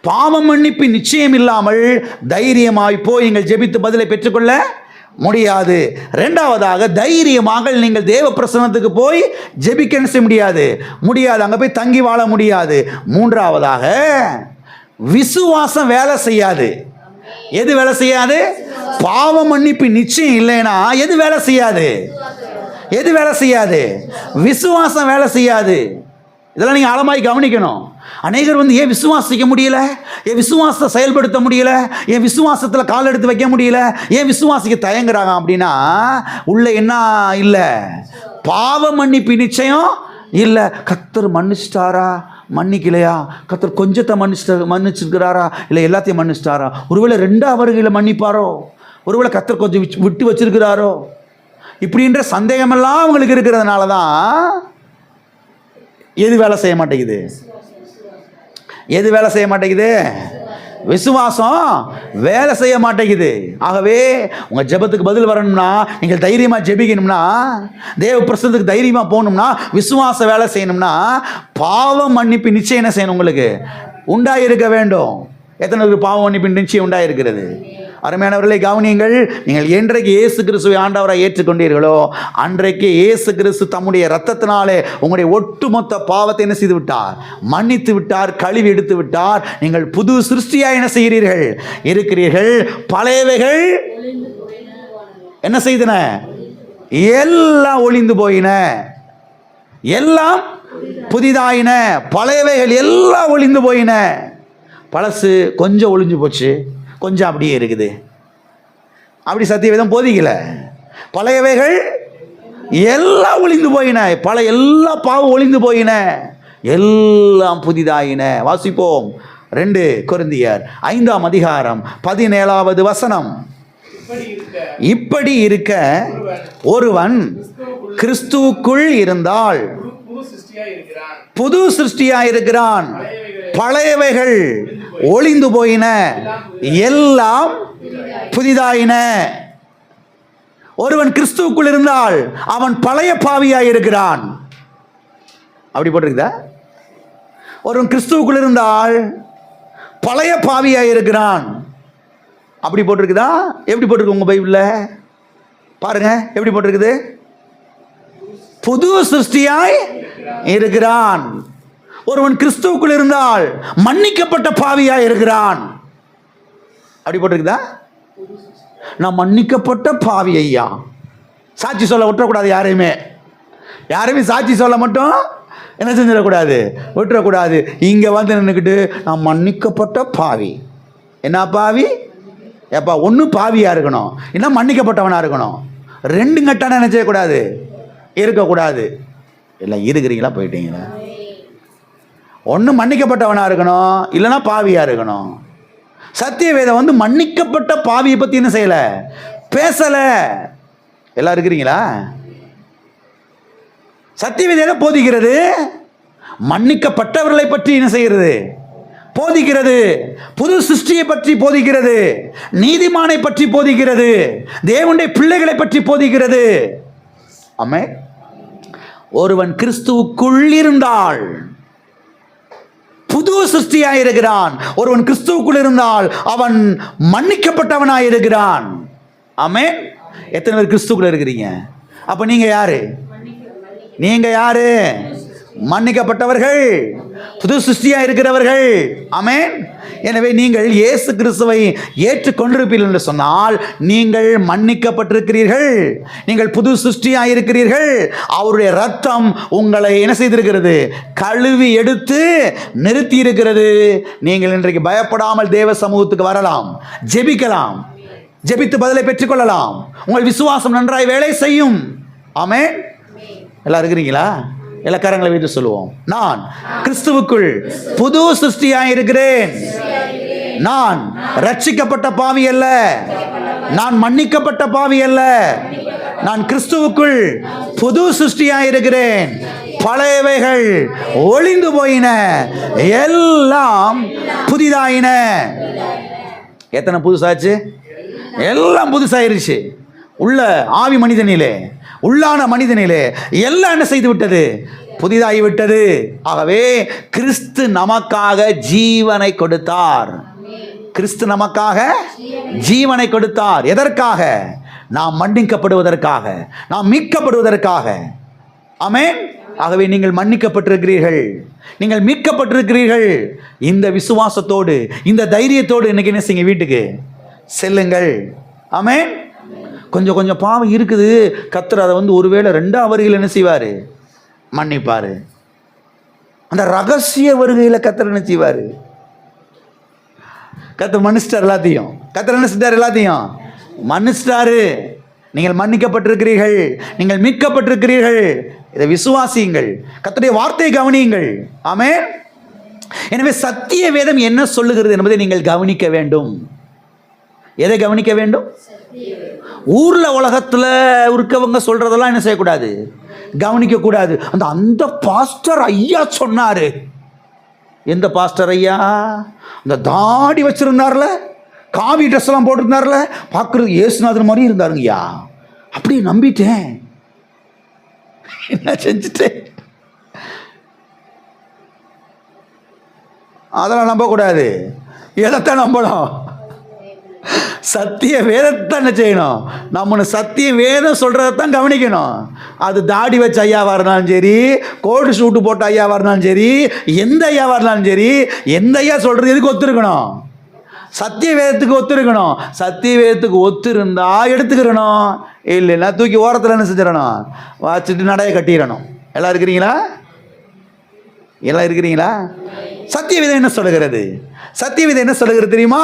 பாவ மன்னிப்பு நிச்சயம் இல்லாமல் தைரியமாய் போய் நீங்கள் ஜெபித்து பதிலை பெற்றுக்கொள்ள முடியாது. ரெண்டாவதாக, தைரியமாக நீங்கள் தேவ பிரசன்னத்துக்கு போய் ஜெபிக்க செய்ய முடியாது, அங்கே போய் தங்கி வாழ முடியாது. மூன்றாவதாக, விசுவாசம் வேலை செய்யாது. எது வேலை செய்யாது? பாவ மன்னிப்பு நிச்சயம் இல்லைன்னா எது வேலை செய்யாது? எது வேலை செய்யாது? விசுவாசம் வேலை செய்யாது. இதெல்லாம் நீங்கள் ஆழமாய் கவனிக்கணும். அநேகர் ஏன் விசுவாசிக்க முடியல, ஏன் விசுவாசத்தை செயல்படுத்த முடியல, ஏன் விசுவாசத்தில் கால் எடுத்து வைக்க முடியல, ஏன் விசுவாசிக்க தயங்குறாங்க அப்படின்னா உள்ள என்ன இல்லை, பாவ மன்னிப்பு நிச்சயம் இல்லை. கர்த்தர் மன்னிச்சிட்டாரா, மன்னிக்கலையா, கர்த்தர் கொஞ்சத்தை மன்னிச்சிருக்கிறாரா, இல்லை எல்லாத்தையும் மன்னிச்சிட்டாரா, ஒருவேளை ரெண்டாவது வருகையில் மன்னிப்பாரோ, ஒருவேளை கர்த்தர் கொஞ்சம் விட்டு வச்சிருக்கிறாரோ, இப்படின்ற சந்தேகமெல்லாம் அவங்களுக்கு இருக்கிறதுனால தான் எது வேலை செய்ய மாட்டேங்குது, எது வேலை செய்ய மாட்டேங்குது? விசுவாசம் வேலை செய்ய மாட்டேங்குது. ஆகவே உங்கள் ஜெபத்துக்கு பதில் வரணும்னா, நீங்கள் தைரியமாக ஜெபிக்கணும்னா, தேவ பிரசன்னத்துக்கு தைரியமாக போகணும்னா, விசுவாசம் வேலை செய்யணும்னா, பாவ மன்னிப்பு நிச்சயம் என்ன செய்யணும், உங்களுக்கு உண்டாயிருக்க வேண்டும். எத்தனை பேருக்கு பாவ மன்னிப்பு நிச்சயம் உண்டாயிருக்கிறது? அருமையானவர்களை கவனியுங்கள். நீங்கள் என்றைக்கு இயேசு கிறிஸ்துவை ஆண்டவராக ஏற்றுக்கொண்டீர்களோ அன்றைக்கு இயேசு கிறிஸ்து தம்முடைய இரத்தத்தினாலே உங்களுடைய ஒட்டுமொத்த பாவத்தை என்ன செய்து விட்டார், மன்னித்து விட்டார், கழுவி எடுத்து விட்டார். நீங்கள் புது சிருஷ்டியாக என்ன செய்கிறீர்கள், இருக்கிறீர்கள். பழையவைகள் என்ன செய்தன, எல்லாம் ஒளிந்து போயின, எல்லாம் புதிதாயின. பழையவைகள் எல்லாம் ஒளிந்து போயின. பழசு கொஞ்சம் ஒளிஞ்சு போச்சு, கொஞ்சம் அப்படியே இருக்குது. அப்படி சத்தியவேதம் போதிக்கல. பழையவைகள் எல்லாம் ஒளிந்து போயின, பழைய எல்லா பாவம் ஒளிந்து போயின, எல்லாம் புதிதாயின. வாசிப்போம் 2 கொரிந்தியர் 5ஆம் அதிகாரம் 17வது வசனம். இப்படி இருக்க ஒருவன் கிறிஸ்துவுக்குள் இருந்தால் புது சிருஷ்டியாயிருக்கிறான், பழையவைகள் ஒளிந்து போயின, எல்லாம் புதிதாயின. ஒருவன் கிறிஸ்துவுக்குள் இருந்தால் அவன் பழைய பாவியாயிருக்கிறான். அப்படி போட்டிருக்குதா? ஒருவன் கிறிஸ்துவுக்குள் இருந்தால் பழைய பாவியாயிருக்கிறான். அப்படி போட்டிருக்குதா? எப்படி போட்டிருக்கு உங்க பைபிளில்? பாருங்க எப்படி போட்டிருக்குது. புது சிருஷ்டியாய் இருக்கிறான். ஒருவன் கிறிஸ்துவுக்குள் இருந்தால் மன்னிக்கப்பட்ட பாவியாய் இருக்கிறான். அப்படி போட்டிருக்குதா? நான் மன்னிக்கப்பட்ட பாவி ஐயா. சாட்சி சொல்ல விட்டுறக்கூடாது. யாரையுமே சாட்சி சொல்ல மட்டும் என்ன செஞ்சிடக்கூடாது, விட்டுறக்கூடாது. இங்கே நின்றுக்கிட்டு நான் மன்னிக்கப்பட்ட பாவி. என்ன பாவி? ஏப்பா, ஒன்று பாவியாக இருக்கணும், இல்லை மன்னிக்கப்பட்டவனாக இருக்கணும். 2 கட்டான என்ன செய்யக்கூடாது, இருக்கக்கூடாது. இல்லை இருக்கிறீங்களா, போயிட்டீங்களா? ஒன்று மன்னிக்கப்பட்டவனாக இருக்கணும், இல்லைன்னா பாவியாக இருக்கணும். சத்தியவேதம் மன்னிக்கப்பட்ட பாவியை பற்றி என்ன செய்யலை, பேசலை. எல்லாம் இருக்கிறீங்களா? சத்தியவேதம் போதிக்கிறது மன்னிக்கப்பட்டவர்களை பற்றி என்ன செய்கிறது, போதிக்கிறது. புது சிருஷ்டியை பற்றி போதிக்கிறது, நீதிமானை பற்றி போதிக்கிறது, தேவனுடைய பிள்ளைகளை பற்றி போதிக்கிறது. ஆமென். ஒருவன் கிறிஸ்துவுக்குள் இருந்தால் புது சிருஷ்டியாயிருக்கிறான். ஒருவன் கிறிஸ்துவுக்குள் இருந்தால் அவன் மன்னிக்கப்பட்டவனாயிருக்கிறான். ஆமென். எத்தனை பேர் கிறிஸ்துவுக்குள்ள இருக்கிறீங்க? அப்ப நீங்க யாரு? நீங்க யாரு? மன்னிக்கப்பட்டவர்கள், புது சிருஷ்டியா இருக்கிறவர்கள். ஆமென். எனவே நீங்கள் இயேசு கிறிஸ்துவை ஏற்றுக்கொண்டிருப்பீர்கள் என்று சொன்னால் நீங்கள் மன்னிக்கப்பட்டிருக்கிறீர்கள், நீங்கள் புது சிருஷ்டியா இருக்கிறீர்கள். அவருடைய ரத்தம் உங்களை என்ன செய்திருக்கிறது? கழுவி எடுத்து நிறுத்தி இருக்கிறது. நீங்கள் இன்றைக்கு பயப்படாமல் தேவ சமூகத்துக்கு வரலாம், ஜெபிக்கலாம், ஜெபித்து பதிலை பெற்றுக்கொள்ளலாம். உங்கள் விசுவாசம் நன்றாய் வேலை செய்யும். ஆமென். எல்லாம் இருக்கிறீங்களா? எல்லா கரங்களை வைத்து சொல்லுவோம். நான் கிறிஸ்துவுக்குள் புது சிருஷ்டியாய் இருக்கிறேன். நான் ரட்சிக்கப்பட்ட பாவி அல்ல, நான் மன்னிக்கப்பட்ட பாவி அல்ல, நான் கிறிஸ்துவுக்குள் புது சிருஷ்டியாய் இருக்கிறேன். பழையவைகள் ஒளிந்து போயின, எல்லாம் புதிதாயின. எத்தனை புதுசாச்சு? எல்லாம் புதுசாயிருச்சு. உள்ள ஆவி மனிதனிலே, உள்ளான மனிதனிலே எல்லாம் என்ன செய்து விட்டது? புதிதாகிவிட்டது. ஆகவே கிறிஸ்து நமக்காக ஜீவனை கொடுத்தார். கிறிஸ்து நமக்காக ஜீவனை கொடுத்தார். எதற்காக? நாம் மன்னிக்கப்படுவதற்காக, நாம் மீட்கப்படுவதற்காக. ஆமென். ஆகவே நீங்கள் மன்னிக்கப்பட்டிருக்கிறீர்கள், நீங்கள் மீட்கப்பட்டிருக்கிறீர்கள். இந்த விசுவாசத்தோடு, இந்த தைரியத்தோடு இன்னைக்கு என்ன செய்யுங்க? வீட்டுக்கு செல்லுங்கள். ஆமென். கொஞ்சம் கொஞ்சம் பாவம் இருக்குது, கர்த்தர் அதை ஒருவேளை 2ஆம் வருகையில் என்ன செய்வார்? மன்னிப்பார். அந்த ரகசிய வருகையில் கர்த்தர் என்ன செய்வார்? கர்த்தர் மன்னிச்சிட்டார் எல்லாத்தையும். கர்த்தர் என்ன செஞ்சார்? எல்லாத்தையும் மன்னிச்சிட்டாரு. நீங்கள் மன்னிக்கப்பட்டிருக்கிறீர்கள், நீங்கள் மீட்கப்பட்டிருக்கிறீர்கள். இதை விசுவாசியுங்கள், கர்த்தருடைய வார்த்தையை கவனியுங்கள். ஆமென். எனவே சத்திய வேதம் என்ன சொல்லுகிறது என்பதை நீங்கள் கவனிக்க வேண்டும். எதை கவனிக்க வேண்டும்? ஊர்ல உலகத்துல இருக்கவங்க சொல்றதெல்லாம் என்ன செய்யக்கூடாது? கவனிக்க கூடாது. அந்த பாஸ்டர் ஐயா சொன்னாரு. எந்த பாஸ்டர் ஐயா? அந்த தாடி வச்சிருந்தார்ல, காவி ட்ரெஸ் எல்லாம் போட்டிருந்தார்ல, பார்க்கறது இயேசுநாதர் மாதிரி இருந்தாருங்கய்யா. அப்படியே நம்பிட்டேன். என்ன செஞ்சுட்டேன்? அதெல்லாம் நம்பக்கூடாது. எதைத்தான் நம்பணும்? சத்திய வேதத்தை என்ன செய்யணும்? நம்ம சத்திய வேதம் சொல்றதான் கவனிக்கணும். அது தாடி வச்ச ஐயாவா இருந்தாலும் சரி, கோட் ஷூட்டு போட்ட ஐயாவா இருந்தாலும் சரி, எந்த ஐயாவா இருந்தாலும் சரி, எந்த ஐயா சொல்றது எதுக்கு ஒத்துருக்கணும்? சத்திய வேதத்துக்கு ஒத்துருக்கணும். சத்திய வேதத்துக்கு ஒத்து இருந்தா எடுத்துக்கிறணும், இல்லைன்னா தூக்கி ஓரத்தில் என்ன செஞ்சிடணும்? வச்சுட்டு நடைய கட்டிடணும். எல்லாம் இருக்கிறீங்களா? எல்லாம் இருக்கிறீங்களா? சத்தியவேதம் என்ன சொல்லுகிறது? சத்தியவேதம் என்ன சொல்லுகிறது தெரியுமா?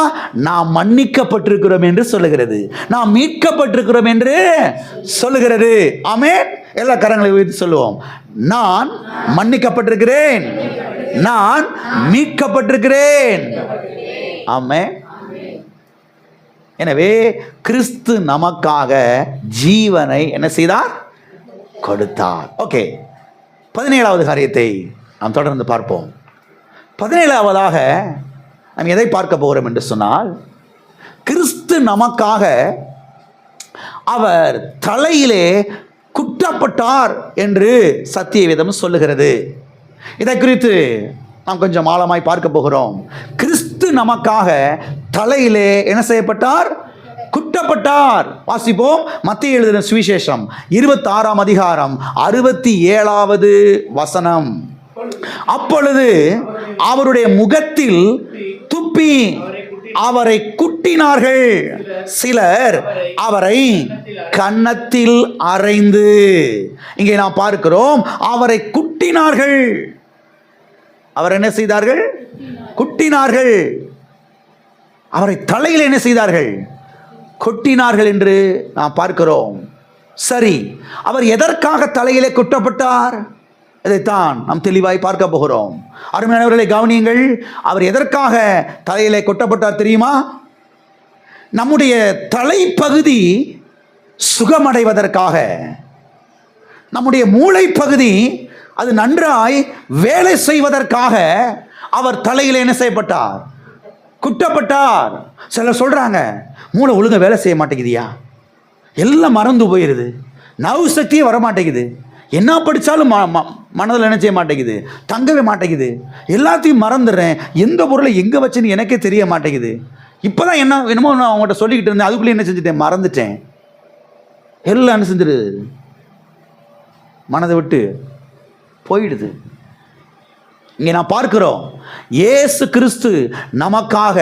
நாம் மன்னிக்கப்பட்டிருக்கிறோம் என்று சொல்லுகிறது, நாம் மீட்கப்பட்டிருக்கிறோம் என்று சொல்லுகிறது. ஆமென். எல்லா கரங்களை வைத்து சொல்லுவோம். நான் மன்னிக்கப்பட்டிருக்கிறேன், நான் மீட்கப்பட்டிருக்கிறேன். ஆமென். எனவே கிறிஸ்து நமக்காக ஜீவனை என்ன செய்தார்? கொடுத்தார். ஓகே, 17வது காரியத்தை நாம் தொடர்ந்து பார்ப்போம். 17வதாக நாம் எதை பார்க்க போகிறோம் என்று சொன்னால், கிறிஸ்து நமக்காக அவர் தலையிலே குட்டப்பட்டார் என்று சத்தியவேதம் சொல்லுகிறது. இதை குறித்து நாம் கொஞ்சம் ஆழமாய் பார்க்க போகிறோம். கிறிஸ்து நமக்காக தலையிலே என்ன செய்யப்பட்டார்? குட்டப்பட்டார். வாசிப்போம். மத்தேயு எழுதின சுவிசேஷம் 26ஆம் அதிகாரம் 67வது வசனம். அப்பொழுது அவருடைய முகத்தில் துப்பி அவரை குட்டினார்கள், சிலர் அவரை கன்னத்தில் அறைந்து. இங்கே நாம் பார்க்கிறோம், அவரை குட்டினார்கள். அவர் என்ன செய்தார்கள்? குட்டினார்கள். அவரை தலையில் என்ன செய்தார்கள்? கொட்டினார்கள் என்று நாம் பார்க்கிறோம். சரி, அவர் எதற்காக தலையிலே குட்டப்பட்டார்? இதைத்தான் நாம் தெளிவாய் பார்க்க போகிறோம். அருமையானவர்களை கவனியுங்கள். அவர் எதற்காக தலையிலே கொட்டப்பட்டார் தெரியுமா? நம்முடைய தலைப்பகுதி சுகமடைவதற்காக, நம்முடைய மூளை பகுதி அது நன்றாய் வேலை செய்வதற்காக அவர் தலையில் என்ன செய்யப்பட்டார்? குட்டப்பட்டார். சிலர் சொல்றாங்க, மூளை ஒழுங்கா வேலை செய்ய மாட்டேங்குதியா, எல்லாம் மறந்து போயிடுது, நவு சக்தியே வரமாட்டேங்குது, என்ன படித்தாலும் மனதில் என்ன செய்ய மாட்டேங்குது, தங்கவே மாட்டேங்குது. எல்லாத்தையும் மறந்துடுறேன், எந்த பொருளை எங்கே வச்சுன்னு எனக்கே தெரிய மாட்டேங்குது. இப்போ தான் என்னமோ நான் அவங்கள்ட்ட சொல்லிக்கிட்டு இருந்தேன், அதுக்குள்ளே என்ன செஞ்சுட்டேன், மறந்துட்டேன். எல்லாம் என்ன செஞ்சிரு, மனதை விட்டு போயிடுது. இங்கே நான் பார்க்கிறோம், இயேசு கிறிஸ்து நமக்காக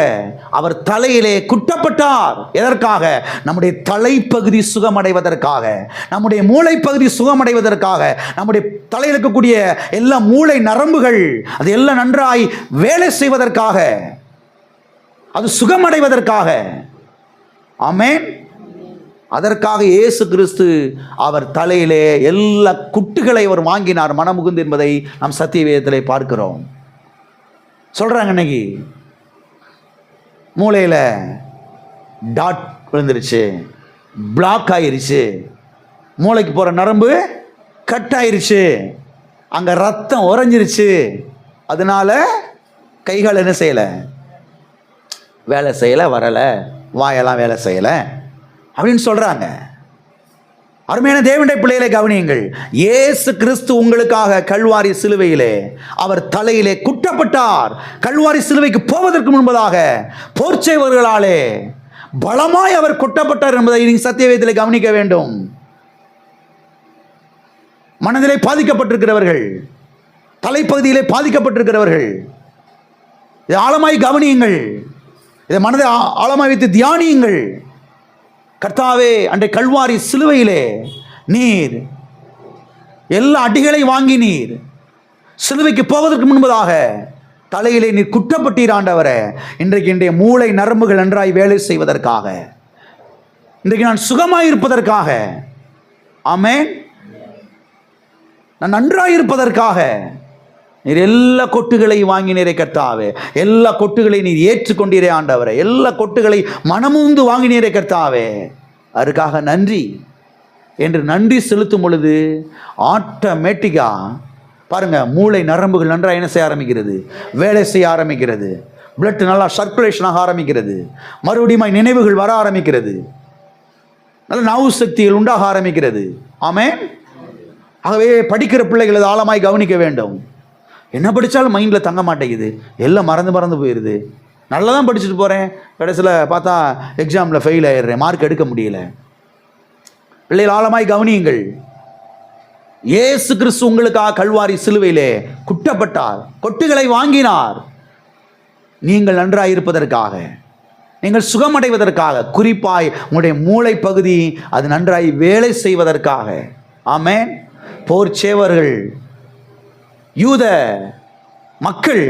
அவர் தலையிலே குட்டப்பட்டார். எதற்காக? நம்முடைய தலைப்பகுதி சுகமடைவதற்காக, நம்முடைய மூளைப்பகுதி சுகமடைவதற்காக, நம்முடைய தலையில் இருக்கக்கூடிய எல்லா மூளை நரம்புகள் அது எல்லாம் நன்றாய் வேலை செய்வதற்காக, அது சுகமடைவதற்காக. ஆமென். அதற்காக இயேசு கிறிஸ்து அவர் தலையிலே எல்லா குட்டுகளை அவர் வாங்கினார், மனமுகுந்து என்பதை நாம் சத்திய வேதத்திலே பார்க்கிறோம். சொல்றாங்க, இன்னைக்கு மூளையில் டாட் விழுந்துருச்சு, பிளாக் ஆயிருச்சு, மூளைக்கு போகிற நரம்பு கட் ஆயிருச்சு, அங்கே ரத்தம் உறைஞ்சிருச்சு, அதனால கைகள் என்ன செய்யலை, வேலை செய்யலை, வரலை, வாயெல்லாம் வேலை செய்யலை அப்படின்னு சொல்கிறாங்க. அருமையான தேவனுடைய பிள்ளைகளை கவனியுங்கள். இயேசு கிறிஸ்து உங்களுக்காக கல்வாரி சிலுவையிலே அவர் தலையிலே குட்டப்பட்டார். கல்வாரி சிலுவைக்கு போவதற்கு முன்பதாக போர்ச்சேவர்களாலே பலமாய் அவர் குட்டப்பட்டார் என்பதை நீங்கள் சத்தியவேதத்திலே கவனிக்க வேண்டும். மனதிலே பாதிக்கப்பட்டிருக்கிறவர்கள், தலைப்பகுதியிலே பாதிக்கப்பட்டிருக்கிறவர்கள், இதை ஆழமாய் கவனியுங்கள், இதை மனதை ஆழமாய் வைத்து தியானியுங்கள். கர்த்தாவே, அன்றை கல்வாரி சிலுவையிலே நீர் எல்லா அடிகளை வாங்கினீர். சிலுவைக்கு போவதற்கு முன்பதாக தலையிலே நீர் குற்றப்பட்டீர் ஆண்டவரே. இன்றைய மூளை நரம்புகள் நன்றாய் வேலை செய்வதற்காக, இன்றைக்கு நான் சுகமாயிருப்பதற்காக, ஆமென், நான் நன்றாயிருப்பதற்காக நீர் எல்லா கொட்டுகளை வாங்கினீரே கர்த்தாவே. எல்லா கொட்டுகளை நீர் ஏற்றுக்கொண்டீரே ஆண்டவரே. எல்லா கொட்டுகளை மனமுந்து வாங்கினீரே கர்த்தாவே. அதுக்காக நன்றி என்று நன்றி செலுத்தும் பொழுது ஆட்டோமேட்டிக்கா பாருங்க, மூளை நரம்புகள் நன்றாக என்ன செய்ய ஆரம்பிக்கிறது, வேலை செய்ய ஆரம்பிக்கிறது. பிளட் நல்லா சர்க்குலேஷன் ஆக ஆரம்பிக்கிறது. மறுபடியும் நினைவுகள் வர ஆரம்பிக்கிறது. நல்ல நவு சக்திகள் உண்டாக ஆரம்பிக்கிறது. ஆமென். ஆகவே படிக்கிற பிள்ளைகள் அதை ஆழமாய் கவனிக்க வேண்டும். என்ன படித்தாலும் மைண்டில் தங்க மாட்டேங்குது, எல்லாம் மறந்து போயிடுது. நல்லா தான் படிச்சுட்டு போகிறேன், கடைசியில் பார்த்தா எக்ஸாமில் ஃபெயில் ஆயிடுறேன், மார்க் எடுக்க முடியல. பிள்ளைகள் ஆழமாய் கவனியுங்கள். இயேசு கிறிஸ்து உங்களுக்காக கல்வாரி சிலுவையிலே குட்டப்பட்டார், கொட்டுகளை வாங்கினார். நீங்கள் நன்றாக இருப்பதற்காக, நீங்கள் சுகமடைவதற்காக, குறிப்பாய் உங்களுடைய மூளை பகுதி அது நன்றாய் வேலை செய்வதற்காக. ஆமென். போர் சேவர்கள், யூத மக்கள்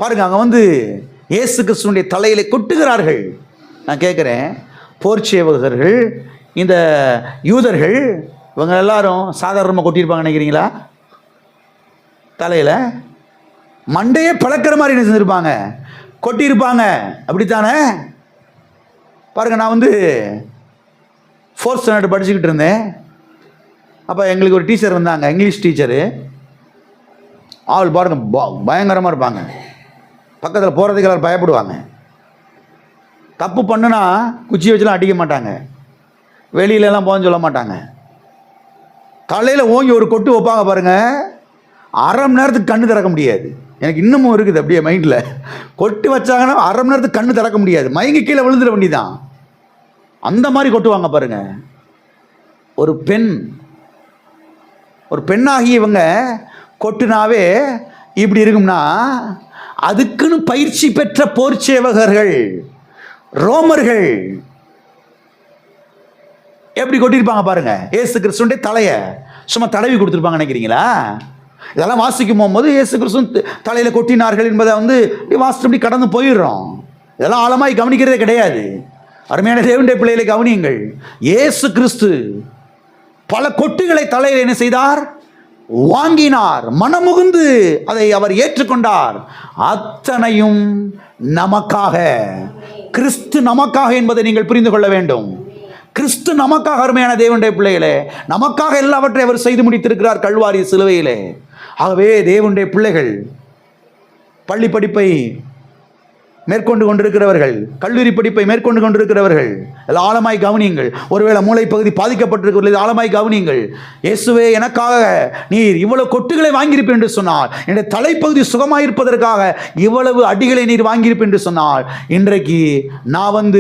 பாருங்க, அங்கே இயேசு கிறிஸ்துவினுடைய தலையிலே கொட்டுகிறார்கள். நான் கேட்குறேன், போர் சேவகர்கள், இந்த யூதர்கள், இவங்க எல்லாரும் சாதாரணமாக கொட்டியிருப்பாங்க நினைக்கிறீங்களா? தலையில் மண்டையே பழக்கிற மாதிரி என்ன செஞ்சுருப்பாங்க, கொட்டியிருப்பாங்க. அப்படித்தானே? பாருங்கள், நான் 4th ஸ்டாண்டர்ட் படிச்சுக்கிட்டு இருந்தேன். அப்போ எங்களுக்கு ஒரு டீச்சர் இருந்தாங்க, இங்கிலீஷ் டீச்சரு. ஆள் பாருங்க பயங்கரமாக இருப்பாங்க. பக்கத்தில் போகிறதுக்கு எல்லாரும் பயப்படுவாங்க. தப்பு பண்ணுனா குச்சி வச்சுலாம் அடிக்க மாட்டாங்க, வெளியிலலாம் போகன்னு சொல்ல மாட்டாங்க. தலையில் ஓங்கி ஒரு கொட்டு வைப்பாங்க பாருங்க, அரை மணி நேரத்துக்கு கண்ணு திறக்க முடியாது. எனக்கு இன்னமும் இருக்குது அப்படியே மைண்டில். கொட்டு வச்சாங்கன்னா அரை மணி நேரத்துக்கு கண்ணு திறக்க முடியாது, மயங்கி கீழே விழுந்துட வேண்டிதான். அந்த மாதிரி கொட்டுவாங்க பாருங்க. ஒரு பெண்ணாகி இவங்க கொட்டுனாவே இப்படி இருக்கும்னா, அதுக்குன்னு பயிற்சி பெற்ற போர் சேவகர்கள் ரோமர்கள் எப்படி கொட்டியிருப்பாங்க பாருங்க. இயேசு கிறிஸ்துடைய தலையை சும்மா தடவி கொடுத்துருப்பாங்க நினைக்கிறீங்களா? இதெல்லாம் வாசிக்கும் போகும்போது இயேசு கிறிஸ்து தலையில் கொட்டினார்கள் என்பதை வாசிட்டு அப்படி கடந்து போயிடுறோம். இதெல்லாம் ஆழமாய் கவனிக்கிறதே கிடையாது. அருமையான தேவனுடைய பிள்ளைகளை கவனியுங்கள். இயேசு கிறிஸ்து பல கொட்டுகளை தலையில் என்ன செய்தார், வாங்கினார். மனமுகுந்து அதை அவர் ஏற்றுக்கொண்டார். அத்தனையும் நமக்காக, கிறிஸ்து நமக்காக என்பதை நீங்கள் புரிந்து கொள்ள வேண்டும். கிறிஸ்து நமக்காக, அருமையான தேவனுடைய பிள்ளைகளே, நமக்காக எல்லாவற்றை அவர் செய்து முடித்திருக்கிறார் கல்வாரி சிலுவையிலே. ஆகவே தேவனுடைய பிள்ளைகள் பள்ளி படிப்பை மேற்கொண்டு கொண்டிருக்கிறவர்கள், கல்லூரி படிப்பை மேற்கொண்டு கொண்டிருக்கிறவர்கள் ஆழமாய் கவனியுங்கள். ஒருவேளை மூளை பகுதி பாதிக்கப்பட்டிருக்கிறது, ஆழமாய் கவனியுங்கள். இயேசுவே, எனக்காக நீர் இவ்வளவு கொட்டுகளை வாங்கியிருப்பேன் என்று சொன்னார். என்னுடைய தலைப்பகுதி சுகமாயிருப்பதற்காக இவ்வளவு அடிகளை நீர் வாங்கியிருப்பேன் என்று சொன்னால், இன்றைக்கு நான்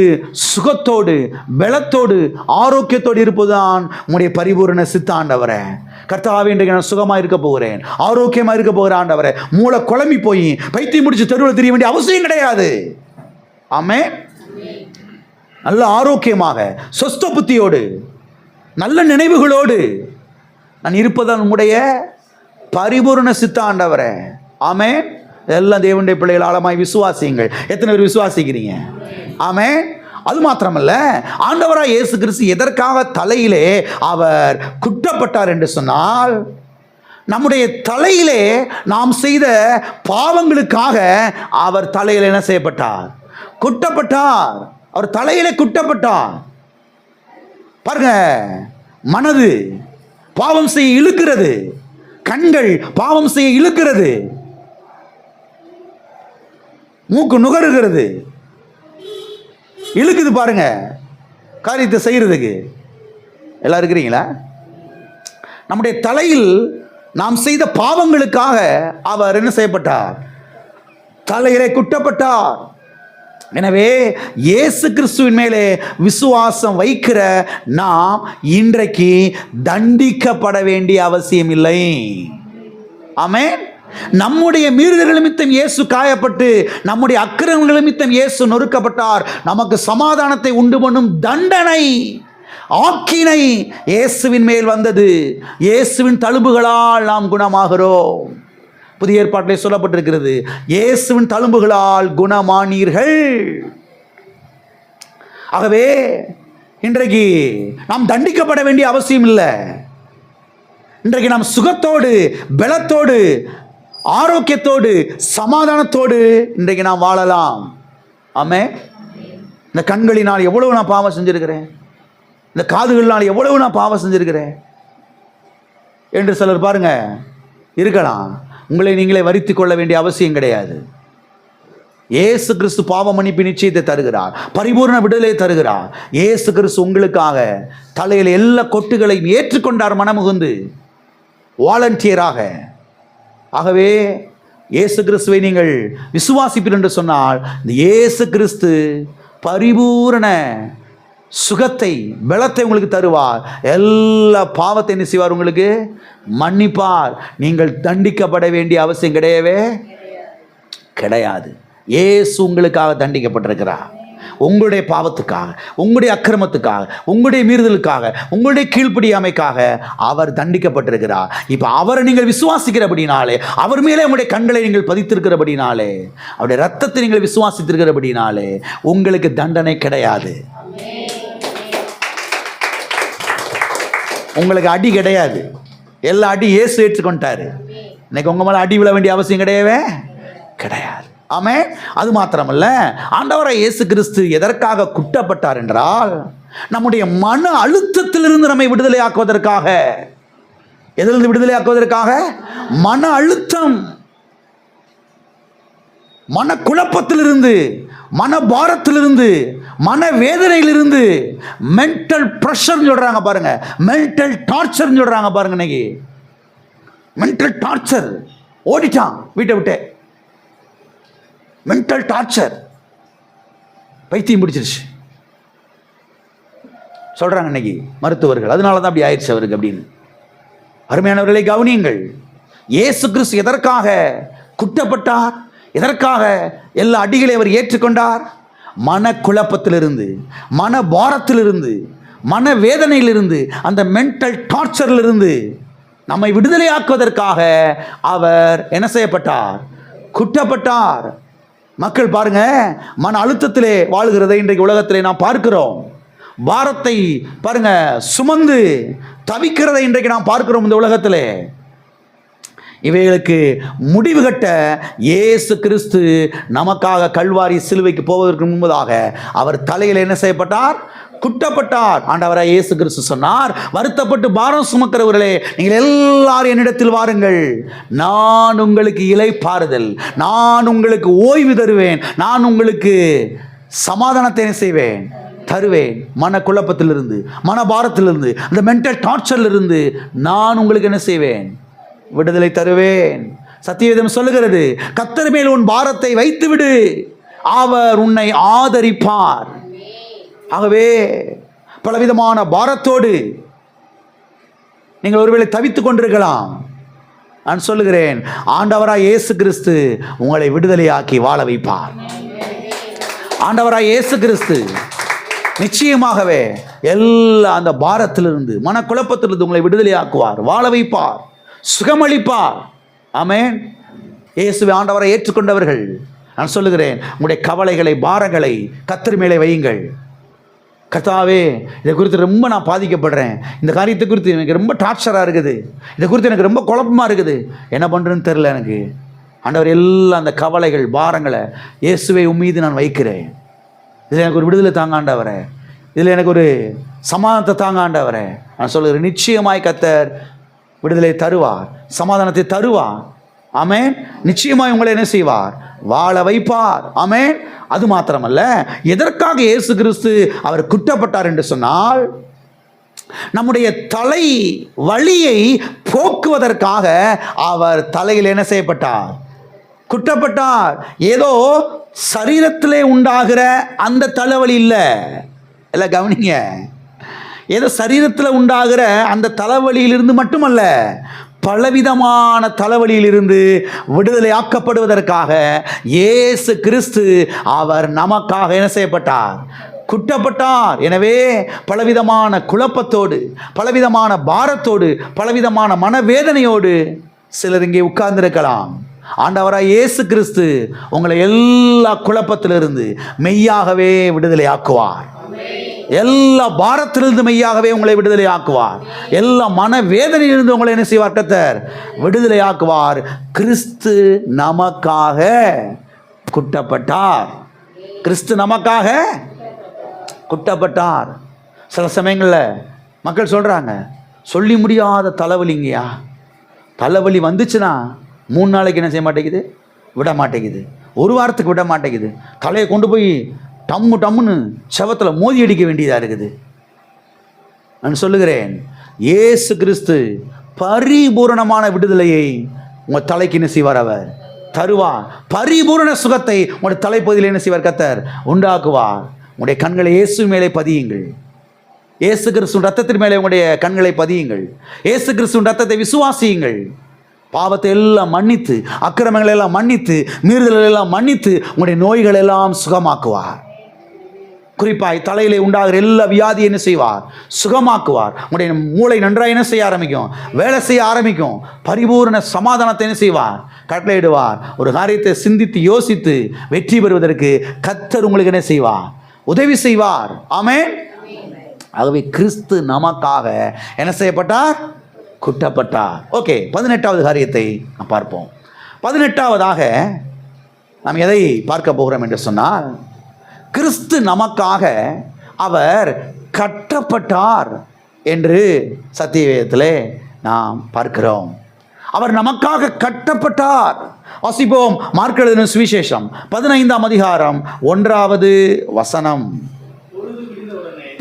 சுகத்தோடு, பலத்தோடு, ஆரோக்கியத்தோடு இருப்பதுதான் உங்களுடைய பரிபூரண சித்த ஆண்டவரே. கர்த்தாவே, இன்றைக்கு நான் சுகமாக இருக்க போகிறேன், ஆரோக்கியமாக இருக்க போகிறேன் ஆண்டவரே. மூளை குழம்பி போய் பைத்தியம் முடிச்சு தெருவில் தெரிய வேண்டிய அவசியம் கிடையாது. ஆமென். நல்ல ஆரோக்கியமாக, சொஸ்த புத்தியோடு, நல்ல நினைவுகளோடு நான் இருப்பதான் உம்முடைய பரிபூரண சித்த ஆண்டவரே. ஆமென். எல்லாம் தேவனுடைய பிள்ளைகள் ஆழமாய் விசுவாசியுங்கள். எத்தனை பேர் விசுவாசிக்கிறீங்க? ஆமென். அது மாத்திரமல்ல, ஆண்டவராய் இயேசு கிறிஸ்து எதற்காக தலையிலே அவர் குட்டப்பட்டார் என்று சொன்னால், நம்முடைய தலையிலே நாம் செய்த பாவங்களுக்காக அவர் தலையில் என்ன செய்யப்பட்டார்? குட்டப்பட்டார். அவர் தலையிலே குட்டப்பட்டார். பாருங்க, மனது பாவம் செய்ய இழுக்கிறது, கண்கள் பாவம் செய்ய இழுக்கிறது, மூக்கு நுகருகிறது, இழுக்குது. பாருங்க, காரியத்தை செய்யறதுக்கு. எல்லாம் இருக்கிறீங்களா? நம்முடைய தலையில் நாம் செய்த பாவங்களுக்காக அவர் என்ன செய்யப்பட்டார்? தலையிலே குட்டப்பட்டார். எனவே இயேசு கிறிஸ்துவின் மேலே விசுவாசம் வைக்கிற நாம் இன்றைக்கு தண்டிக்கப்பட வேண்டிய அவசியம் இல்லை. ஆமென். நம்முடைய மீறுதல்கள் நிமித்தம் இயேசு காயப்பட்டு, நம்முடைய அக்கிரமங்கள் நிமித்தம் இயேசு நொறுக்கப்பட்டார். நமக்கு சமாதானத்தை உண்டு பண்ணும் தண்டனை, ஆக்கினை இயேசுவின் மேல் வந்தது. இயேசுவின் தழும்புகளால் நாம் குணமாகிறோம். புதிய ஏற்பாட்டிலே சொல்லப்பட்டிருக்கிறது, இயேசுவின் தழும்புகளால் குணமானீர்கள். ஆகவே இன்றைக்கு நாம் தண்டிக்கப்பட வேண்டிய அவசியம் இல்லை. இன்றைக்கு நாம் சுகத்தோடு, பலத்தோடு, ஆரோக்கியத்தோடு, சமாதானத்தோடு இன்றைக்கு நாம் வாழலாம். ஆமென். இந்த கண்களினால் எவ்வளவு நான் பாவம் செஞ்சிருக்கிறேன், இந்த காதுகளினால் எவ்வளவு நான் பாவம் செஞ்சிருக்கிறேன் என்று சிலர் பாருங்க இருக்கலாம். உங்களை நீங்களே வருத்திக் கொள்ள வேண்டிய அவசியம் கிடையாது. இயேசு கிறிஸ்து பாவ மன்னிப்பு நிச்சயத்தை தருகிறார், பரிபூர்ண விடுதலை தருகிறார். இயேசு கிறிஸ்து உங்களுக்காக தலையில் எல்லா கொட்டுகளையும் ஏற்றுக்கொண்டார், மனமுகுந்து, வாலண்டியராக. ஆகவே இயேசு கிறிஸ்துவை நீங்கள் விசுவாசிப்பீர் என்று சொன்னால், இந்த இயேசு கிறிஸ்து பரிபூரண சுகத்தை, பலத்தை உங்களுக்கு தருவார். எல்லா பாவத்தை என்ன செய்வார்? உங்களுக்கு மன்னிப்பார். நீங்கள் தண்டிக்கப்பட வேண்டிய அவசியம் கிடையவே கிடையாது. இயேசு உங்களுக்காக தண்டிக்கப்பட்டிருக்கிறார். உங்களுடைய பாவத்துக்காக, உங்களுடைய அக்கிரமத்துக்காக, உங்களுடைய மீறுதலுக்காக, உங்களுடைய கீழ்ப்படியாமைக்காக அவர் தண்டிக்கப்பட்டிருக்கிறார். இப்போ அவரை நீங்கள் விசுவாசிக்கிறபடினாலே, அவர் மேலே உங்களுடைய கண்களை நீங்கள் பதித்திருக்கிறபடினாலே, அவருடைய ரத்தத்தை நீங்கள் விசுவாசித்திருக்கிறபடினாலே உங்களுக்கு தண்டனை கிடையாது. உங்களுக்கு அடி கிடையாது. எல்லா அடி இயேசு ஏற்றுக்கொண்டாரு. இன்னைக்கு உங்க மேல அடி விழ வேண்டிய அவசியம் கிடையவே கிடையாது. ஆமென். அது மாத்திரமல்ல, ஆண்டவராய் இயேசு கிறிஸ்து எதற்காக குட்டப்பட்டார் என்றால், நம்முடைய மன அழுத்தத்திலிருந்து நம்மை விடுதலை ஆக்குவதற்காக. எதிலிருந்து விடுதலை ஆக்குவதற்காக? மன அழுத்தம், மன குழப்பத்திலிருந்து, மன பாரத்திலிருந்து, மன வேதனையிலிருந்து, மென்டல் பிரஷர் சொல்றாங்க பாருங்க, மென்டல் டார்ச்சர் சொல்றாங்க பாருங்க. இன்னைக்கு மென்டல் டார்ச்சர், ஓடிட்டான் வீட்டை விட்டு. மென்டல் டார்ச்சர், பைத்தியம் பிடிச்சிருச்சு சொல்றாங்க இன்னைக்கு மருத்துவர்கள். அதனால தான் அப்படி ஆயிடுச்சு அவருக்கு அப்படின்னு. அருமையானவர்களை கவனியுங்கள். இயேசு கிறிஸ்து எதற்காக குட்டப்பட்டார்? எதற்காக எல்லா அடிகளை அவர் ஏற்றுக்கொண்டார்? மன குழப்பத்திலிருந்து, மன பாரத்திலிருந்து, மன வேதனையிலிருந்து, அந்த மென்டல் டார்ச்சரிலிருந்து நம்மை விடுதலையாக்குவதற்காக அவர் என்ன செய்யப்பட்டார்? குட்டப்பட்டார். மக்கள் பாருங்க, மன அழுத்தத்திலே வாழ்கிறதை இன்றைக்கு உலகத்திலே நாம் பார்க்கிறோம். பாரத்தை பாருங்க சுமந்து தவிக்கிறதை இன்றைக்கு நாம் பார்க்கிறோம் இந்த உலகத்திலே. இவைகளுக்கு முடிவு கட்ட இயேசு கிறிஸ்து நமக்காக கல்வாரி சிலுவைக்கு போவதற்கு முன்பதாக அவர் தலையில் என்ன செய்யப்பட்டார்? குட்டப்பட்டார். ஆண்டவராய் இயேசு கிறிஸ்து சொன்னார், வருத்தப்பட்டு பாரம் சுமக்கிறவர்களே, நீங்கள் எல்லாரும் என்னிடத்தில் வாருங்கள், நான் உங்களுக்கு இளைப்பாறுதல், நான் உங்களுக்கு ஓய்வு தருவேன், நான் உங்களுக்கு சமாதானத்தை செய்வேன், தருவேன். மன குழப்பத்திலிருந்து, மனபாரத்திலிருந்து, அந்த மென்டல் டார்ச்சரிலிருந்து நான் உங்களுக்கு என்ன செய்வேன்? விடுதலை தருவேன். சத்தியவேதம் சொல்லுகிறது, கர்த்தர் மேல் உன் பாரத்தை வைத்து விடு, அவர் உன்னை ஆதரிப்பார். ஆகவே பலவிதமான பாரத்தோடு நீங்கள் ஒருவேளை தவித்துக் கொண்டிருக்கலாம். நான் சொல்லுகிறேன், ஆண்டவராய் இயேசு கிறிஸ்து உங்களை விடுதலையாக்கி வாழ வைப்பார். ஆண்டவராய் இயேசு கிறிஸ்து நிச்சயமாகவே எல்லா அந்த பாரத்திலிருந்து, மனக்குழப்பத்திலிருந்து உங்களை விடுதலையாக்குவார், வாழ வைப்பார், சுகமளிப்பார். ஆமென். இயேசுவை ஆண்டவரை ஏற்றுக்கொண்டவர்கள், நான் சொல்லுகிறேன், உங்களுடைய கவலைகளை, பாரங்களை கர்த்தர் மேலே வையுங்கள். கர்த்தாவே, இதை குறித்து ரொம்ப நான் பாதிக்கப்படுறேன், இந்த காரியத்தை குறித்து எனக்கு ரொம்ப டார்ச்சராக இருக்குது, இதை குறித்து எனக்கு ரொம்ப குழப்பமாக இருக்குது, என்ன பண்ணுறேன்னு தெரில எனக்கு. ஆண்டவர் எல்லாம் அந்த கவலைகள், பாரங்களை இயேசுவை உம்மீது நான் வைக்கிறேன். இதில் எனக்கு ஒரு விடுதலை தாங்க ஆண்டவரே, இதில் எனக்கு ஒரு சமாதானத்தை தாங்க ஆண்டவரே. நான் சொல்லுகிறேன், நிச்சயமாய் கர்த்தர் விடுதலை தருவார், சமாதானத்தை தருவார். ஆமென். நிச்சயமாய் உங்களை என்ன செய்வார்? வாழ வைப்பார். ஆமென். அது மாத்திரமல்ல, எதற்காக இயேசு கிறிஸ்து அவர் குட்டப்பட்டார் என்று சொன்னால், நம்முடைய தலை வலியை போக்குவதற்காக அவர் தலையில் என்ன செய்யப்பட்டார்? குட்டப்பட்டார். ஏதோ சரீரத்திலே உண்டாகிற அந்த தலைவலி இல்லை, எல்லாம் கவனிங்க. ஏதோ சரீரத்தில் உண்டாகிற அந்த தலைவலியிலிருந்து மட்டுமல்ல, பலவிதமான தலைவலியிலிருந்து விடுதலை ஆக்கப்படுவதற்காக இயேசு கிறிஸ்து அவர் நமக்காக என்ன செய்யப்பட்டார்? குட்டப்பட்டார். எனவே பலவிதமான குழப்பத்தோடு, பலவிதமான பாரத்தோடு, பலவிதமான மனவேதனையோடு சிலர் இங்கே உட்கார்ந்திருக்கலாம். ஆண்டவராய் இயேசு கிறிஸ்து உங்களை எல்லா குழப்பத்திலிருந்து மெய்யாகவே விடுதலை ஆக்குவார். எல்லா பாரத்திலிருந்து மெய்யாகவே உங்களை விடுதலை ஆக்குவார். எல்லா மனவேதனையிலிருந்து உங்களை என்ன செய்வார்? கர்த்தர் விடுதலை ஆக்குவார். கிறிஸ்து நமக்காக குட்டப்பட்டார். கிறிஸ்து நமக்காக குட்டப்பட்டார். சில சமயங்களில் மக்கள் சொல்கிறாங்க, சொல்லி முடியாத தலைவலிங்கயா, தலைவலி வந்துச்சுன்னா 3 நாளைக்கு என்ன செய்ய மாட்டேங்குது? விட மாட்டேங்குது. 1 வாரத்துக்கு விட மாட்டேங்குது. தலையை கொண்டு போய் டம்முன்னு செவத்தில் மோதி அடிக்க வேண்டியதாக இருக்குது. நான் சொல்லுகிறேன், இயேசு கிறிஸ்து பரிபூரணமான விடுதலையை உங்கள் தலைக்கு என்ன செய்வார்? அவர் தருவார். பரிபூரண சுகத்தை உங்களுடைய தலைப்பகுதியில் என்ன செய்வார்? கர்த்தர் உண்டாக்குவார். உங்களுடைய கண்களை இயேசு மேலே பதியுங்கள். இயேசு கிறிஸ்துவின் ரத்தத்தின் மேலே உங்களுடைய கண்களை பதியுங்கள். இயேசு கிறிஸ்துவின் ரத்தத்தை விசுவாசியுங்கள். பாவத்தை எல்லாம் மன்னித்து, அக்கிரமங்களை எல்லாம் மன்னித்து, மீறுதல்களை எல்லாம் மன்னித்து உங்களுடைய நோய்கள் எல்லாம் சுகமாக்குவார். குறிப்பாய் தலையிலே உண்டாகிற எல்லா வியாதியை என்ன செய்வார்? சுகமாக்குவார். உங்களுடைய மூளை நன்றாக என்ன செய்ய ஆரம்பிக்கும்? வேலை செய்ய ஆரம்பிக்கும். பரிபூர்ண சமாதானத்தை என்ன செய்வார்? கட்டளையிடுவார். ஒரு காரியத்தை சிந்தித்து யோசித்து வெற்றி பெறுவதற்கு கர்த்தர் உங்களுக்கு என்ன செய்வார்? உதவி செய்வார். ஆமென். ஆகவே கிறிஸ்து நமக்காக என்ன செய்யப்பட்டார்? குட்டப்பட்டார். ஓகே, 18வது காரியத்தை நாம் பார்ப்போம். 18வதாக நாம் எதை பார்க்க போகிறோம் என்று சொன்னால், கிறிஸ்து நமக்காக அவர் கட்டப்பட்டார் என்று சத்தியவேதத்திலே நாம் பார்க்கிறோம். அவர் நமக்காக கட்டப்பட்டார். வாசிப்போம். மார்க் எழுதின சுவிசேஷம் 15ஆம் அதிகாரம் 1வது வசனம்.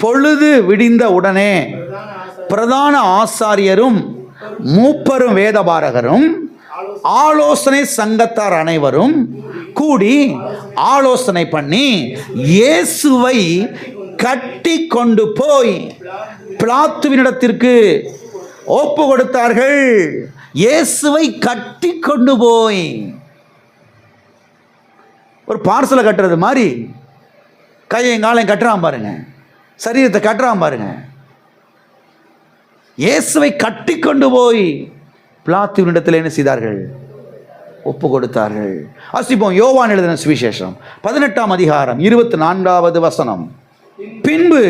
பொழுது விடிந்த உடனே பிரதான ஆசாரியரும் மூப்பரும் வேதபாரகரும் ஆலோசனை சங்கத்தார் அனைவரும் கூடி ஆலோசனை பண்ணி இயேசுவை கட்டி கொண்டு போய் பிலாத்துவினிடத்திற்கு ஒப்பு கொடுத்தார்கள். இயேசுவை கட்டி கொண்டு போய், ஒரு பார்சலை கட்டுறது மாதிரி கையையும் காலையும் கட்டுறான் பாருங்க, சரீரத்தை கட்டுறான் பாருங்க. இயேசுவை கட்டி கொண்டு போய் பிலாத்துவினிடத்தில் என்ன செய்தார்கள்? ஒப்பு கொடுத்தார்கள். வாசிப்போம். யோவான் எழுதின சுவிசேஷம் 18ஆம் அதிகாரம் 24வது வசனம். பின்பு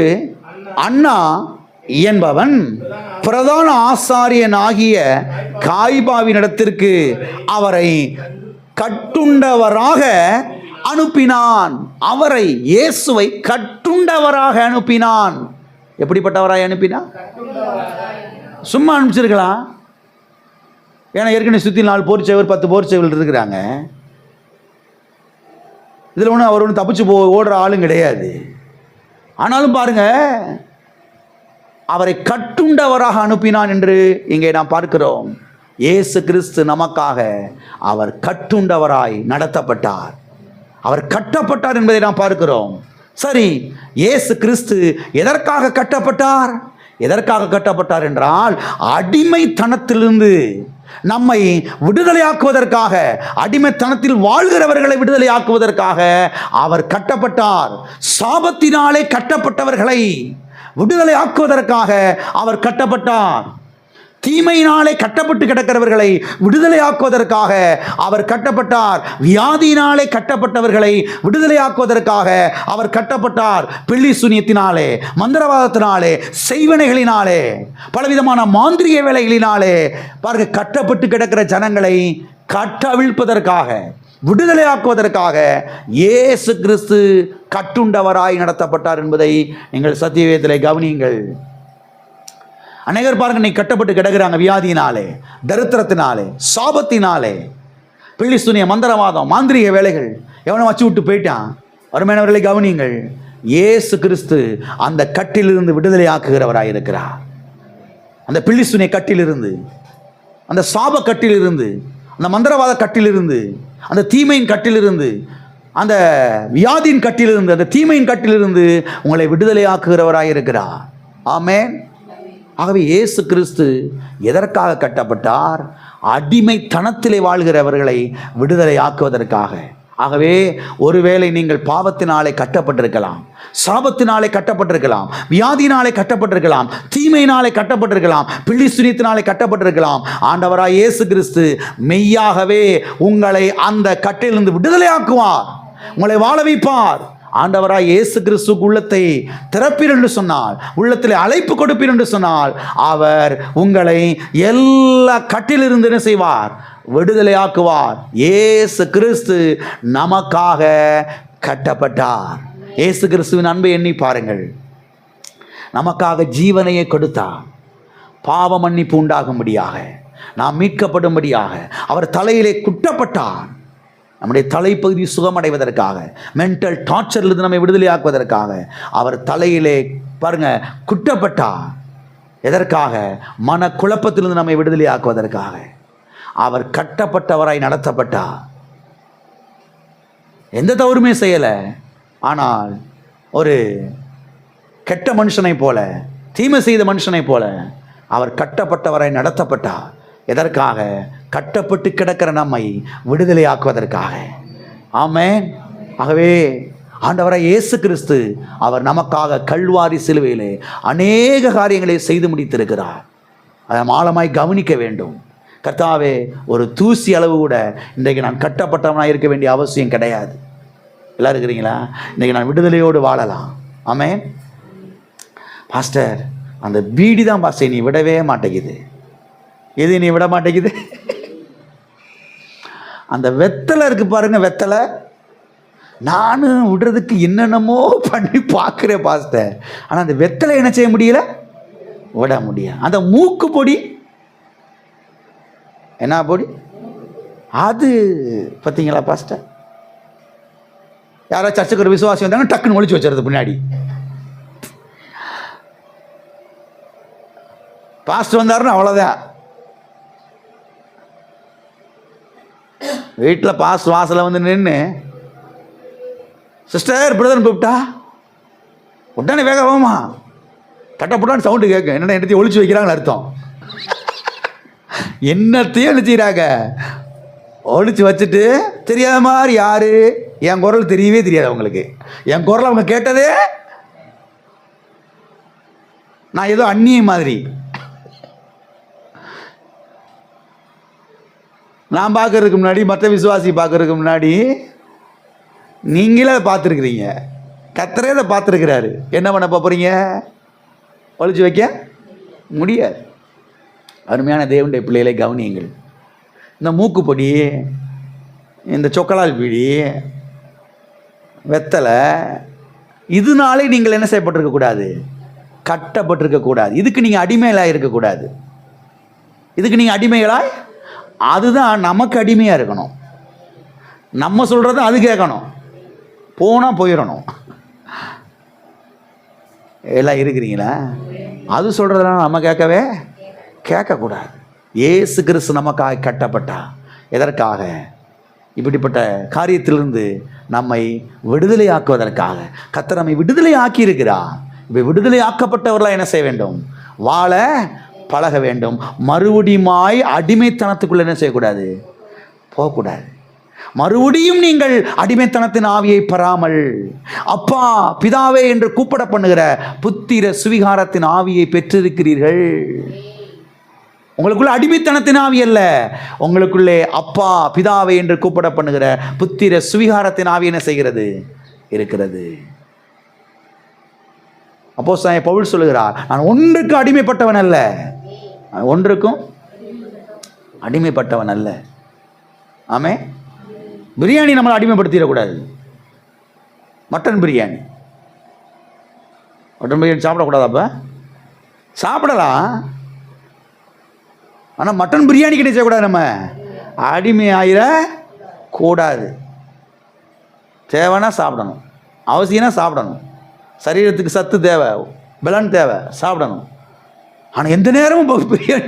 அன்னா என்பவன் பிரதான ஆசாரியனாகிய காய்பாவினிடத்திற்கு அவரை கட்டுண்டவராக அனுப்பினான். அவரை, இயேசுவை கட்டுண்டவராக அனுப்பினான். எப்படிப்பட்டவராய் அனுப்பினான்? சும்மா அனுப்பிச்சிருக்கலாம். ஏன்னா ஏற்கனவே சுற்றி 4 போர்ச்சேவர் 10 போர்ச்சேவல் இருக்கிறாங்க. இதில் ஒன்றும் அவர் ஒன்றும் தப்பிச்சு ஓடுற ஆளும் கிடையாது. ஆனாலும் பாருங்க, அவரை கட்டுண்டவராக அனுப்பினான் என்று இங்கே நாம் பார்க்கிறோம். இயேசு கிறிஸ்து நமக்காக அவர் கட்டுண்டவராய் நடத்தப்பட்டார். அவர் கட்டப்பட்டார் என்பதை நாம் பார்க்கிறோம். சரி, இயேசு கிறிஸ்து எதற்காக கட்டப்பட்டார்? எதற்காக கட்டப்பட்டார் என்றால், அடிமைத்தனத்திலிருந்து நம்மை விடுதலையாக்குவதற்காக, அடிமைத்தனத்தில் வாழ்கிறவர்களை விடுதலையாக்குவதற்காக அவர் கட்டப்பட்டார். சாபத்தினாலே கட்டப்பட்டவர்களை விடுதலையாக்குவதற்காக அவர் கட்டப்பட்டார். தீமையினாலே கட்டப்பட்டு கிடக்கிறவர்களை விடுதலையாக்குவதற்காக அவர் கட்டப்பட்டார். வியாதியினாலே கட்டப்பட்டவர்களை விடுதலையாக்குவதற்காக அவர் கட்டப்பட்டார். பில்லி சூனியத்தினாலே, மந்திரவாதத்தினாலே, செய்வனைகளினாலே, பலவிதமான மாந்திரிய வேலைகளினாலே பாருங்க, கட்டப்பட்டு கிடக்கிற ஜனங்களை கட்டவிழ்ப்பதற்காக, விடுதலையாக்குவதற்காக இயேசு கிறிஸ்து கட்டுண்டவராய் நடத்தப்பட்டார் என்பதை நீங்கள் சத்தியவேதத்திலே கவனியுங்கள். அநேகர் பாருங்க, நீ கட்டப்பட்டு கிடக்கிறாங்க வியாதியினாலே, தரித்திரத்தினாலே, சாபத்தினாலே, பில்லி சூனிய, மந்திரவாதம், மாந்திரிக வேலைகள் எவனை வச்சு விட்டு போயிட்டான். அருமையானவர்களை கவனியுங்கள், இயேசு கிறிஸ்து அந்த கட்டிலிருந்து விடுதலை ஆக்குகிறவராய் இருக்கிறார். அந்த பில்லி சூனிய கட்டிலிருந்து, அந்த சாப கட்டிலிருந்து, அந்த மந்திரவாத கட்டிலிருந்து, அந்த தீமையின் கட்டிலிருந்து, அந்த வியாதியின் கட்டிலிருந்து, அந்த தீமையின் கட்டிலிருந்து உங்களை விடுதலை ஆக்குகிறவராய் இருக்கிறார். ஆமென். ஆகவே இயேசு கிறிஸ்து எதற்காக கட்டப்பட்டார்? அடிமைத்தனத்திலே வாழ்கிறவர்களை விடுதலை ஆக்குவதற்காக. ஆகவே ஒருவேளை நீங்கள் பாவத்தினாலே கட்டப்பட்டிருக்கலாம், சாபத்தினாலே கட்டப்பட்டிருக்கலாம், வியாதியினாலே கட்டப்பட்டிருக்கலாம், தீமையினாலே கட்டப்பட்டிருக்கலாம், பில்லி சூனியத்தினாலே கட்டப்பட்டிருக்கலாம். ஆண்டவராய் இயேசு கிறிஸ்து மெய்யாகவே உங்களை அந்த கட்டிலிருந்து விடுதலை ஆக்குவார், உங்களை வாழ வைப்பார். ஆண்டவராய் இயேசு கிறிஸ்துக்கு உள்ளத்தை திறப்பீர் என்று சொன்னால், உள்ளத்தில் அழைப்பு கொடுப்பீர் என்று சொன்னால், அவர் உங்களை எல்லா கட்டிலிருந்து என்ன செய்வார்? விடுதலையாக்குவார். இயேசு கிறிஸ்து நமக்காக கட்டப்பட்டார். இயேசு கிறிஸ்துவின் அன்பை எண்ணி பாருங்கள். நமக்காக ஜீவனையை கொடுத்தார். பாவ மன்னிப்பு உண்டாகும்படியாக, நாம் மீட்கப்படும்படியாக அவர் தலையிலே குட்டப்பட்டார். நம்முடைய தலைப்பகுதி சுகமடைவதற்காக, மென்டல் டார்ச்சரிலிருந்து நம்மை விடுதலையாக்குவதற்காக அவர் தலையிலே பாருங்க குட்டப்பட்டார். எதற்காக? மன குழப்பத்திலிருந்து நம்மை விடுதலையாக்குவதற்காக அவர் கட்டப்பட்டவராய் நடத்தப்பட்டார். எந்த தவறுமே செய்யலை. ஆனால் ஒரு கெட்ட மனுஷனை போல, தீமை செய்த மனுஷனை போல அவர் கட்டப்பட்டவராய் நடத்தப்பட்டார். எதற்காக? கட்டப்பட்டு கிடக்கிற நம்மை விடுதலையாக்குவதற்காக. ஆமென். ஆகவே ஆண்டவராய் இயேசு கிறிஸ்து அவர் நமக்காக கல்வாரி சிலுவையிலே அநேக காரியங்களை செய்து முடித்திருக்கிறார். அதை ஆழமாய் கவனிக்க வேண்டும். கர்த்தாவே, ஒரு தூசி அளவு கூட இன்றைக்கு நான் கட்டப்பட்டவனாக இருக்க வேண்டிய அவசியம் கிடையாது. எல்லாம் இருக்கிறீங்களா? இன்றைக்கி நான் விடுதலையோடு வாழலாம். ஆமென். பாஸ்டர், அந்த பீடி தான் பாஸ்டர் நீ விடவே மாட்டேங்குது. எது நீ விட மாட்டேங்குது? அந்த வெத்தலை இருக்கு பாருங்க, வெத்தலை. நானும் விடுறதுக்கு என்னென்னமோ பண்ணி பார்க்குறேன் பாஸ்டர், ஆனால் அந்த வெத்தலை என்ன செய்ய முடியல? விட முடியும். அந்த மூக்கு பொடி, என்ன பொடி அது பார்த்தீங்களா பாஸ்டர்? யாராவது சர்ச்சுக்கு ஒரு விசுவாசி வந்தாங்க, டக்குன்னு ஒழிச்சு வச்சுறது பின்னாடி. பாஸ்டர் வந்தாருன்னு அவ்வளோதான். வீட்டில் பாஸ்டர் வாசலில் வந்து நின்று, சிஸ்டர் பிரதர் கூப்பிட்டா உடனே வேகமா தட்டப்பட்டான்னு சவுண்டு கேட்கும். என்னென்ன என்னத்தையும் ஒழிச்சு வைக்கிறாங்கன்னு அர்த்தம். என்னத்தையும் நினச்சிக்கிறாங்க, ஒழிச்சு வச்சுட்டு தெரியாத மாதிரி. யாரு? என் குரல் தெரியவே தெரியாது அவங்களுக்கு. என் குரல் அவங்க கேட்டதே நான் ஏதோ அந்நிய மாதிரி. நான் பார்க்கறதுக்கு முன்னாடி, மற்ற விசுவாசி பார்க்கறதுக்கு முன்னாடி நீங்களே அதை பார்த்துருக்குறீங்க. கர்த்தரே அதை பார்த்துருக்கிறாரு. என்ன பண்ண போகிறீங்க? ஒழிச்சு வைக்க முடியாது. அருமையான தேவனுடைய பிள்ளைகளை கவனியுங்கள். இந்த மூக்குப்பொடி, இந்த சொக்கலால் பீடி, வெத்தலை, இதனாலே நீங்கள் என்ன செய்யப்பட்டிருக்கக்கூடாது? கட்டப்பட்டிருக்கக்கூடாது. இதுக்கு நீங்கள் அடிமைகளாக இருக்கக்கூடாது. இதுக்கு நீங்கள் அடிமைகளாய், அதுதான் நமக்கு அடிமையாக இருக்கணும். நம்ம சொல்கிறத அது கேட்கணும், போனால் போயிடணும். எல்லாம் இருக்கிறீங்களா? அது சொல்கிறதெல்லாம் நம்ம கேட்கக்கூடாது. இயேசு கிறிஸ்து நமக்காக கட்டப்பட்டா எதற்காக? இப்படிப்பட்ட காரியத்திலிருந்து நம்மை விடுதலை ஆக்குவதற்காக. கர்த்தர் நம்மை விடுதலை ஆக்கி இருக்கிறார். இப்போ விடுதலை ஆக்கப்பட்டவர்களாக என்ன செய்ய வேண்டும்? வாழ பழக வேண்டும். மறுபடியுமாய் அடிமைத்தனத்துக்குள்ள என்ன செய்யக்கூடாது? போகக்கூடாது. மறுபடியும் நீங்கள் அடிமைத்தனத்தின் ஆவியை பெறாமல் அப்பா பிதாவே என்று கூப்பிட பண்ணுகிற புத்திர சுவிகாரத்தின் ஆவியை பெற்றிருக்கிறீர்கள். உங்களுக்குள்ள அடிமைத்தனத்தின் ஆவி அல்ல, உங்களுக்குள்ளே அப்பா பிதாவே என்று கூப்பிட பண்ணுகிற புத்திர சுவிகாரத்தின் ஆவி என்ன செய்கிறது? இருக்கிறது. அப்போஸ்தலன் பவுல் சொல்லுகிறார், நான் ஒன்றுக்கு அடிமைப்பட்டவன் அல்ல, ஒன்றுக்கும் அடிமைப்பட்டவன் அல்ல. ஆமே. பிரியாணி நம்மளை அடிமைப்படுத்திடக்கூடாது. மட்டன் பிரியாணி சாப்பிடக்கூடாது. அப்போ சாப்பிடலாம், ஆனால் மட்டன் பிரியாணிக்கு என்ன செய்யக்கூடாது? நம்ம அடிமை ஆயிடக்கூடாது. தேவைன்னா சாப்பிடணும், அவசியம்னா சாப்பிடணும். சரீரத்துக்கு சத்து தேவை, பலன் தேவை, சாப்பிடணும். ஆனால் எந்த நேரமும்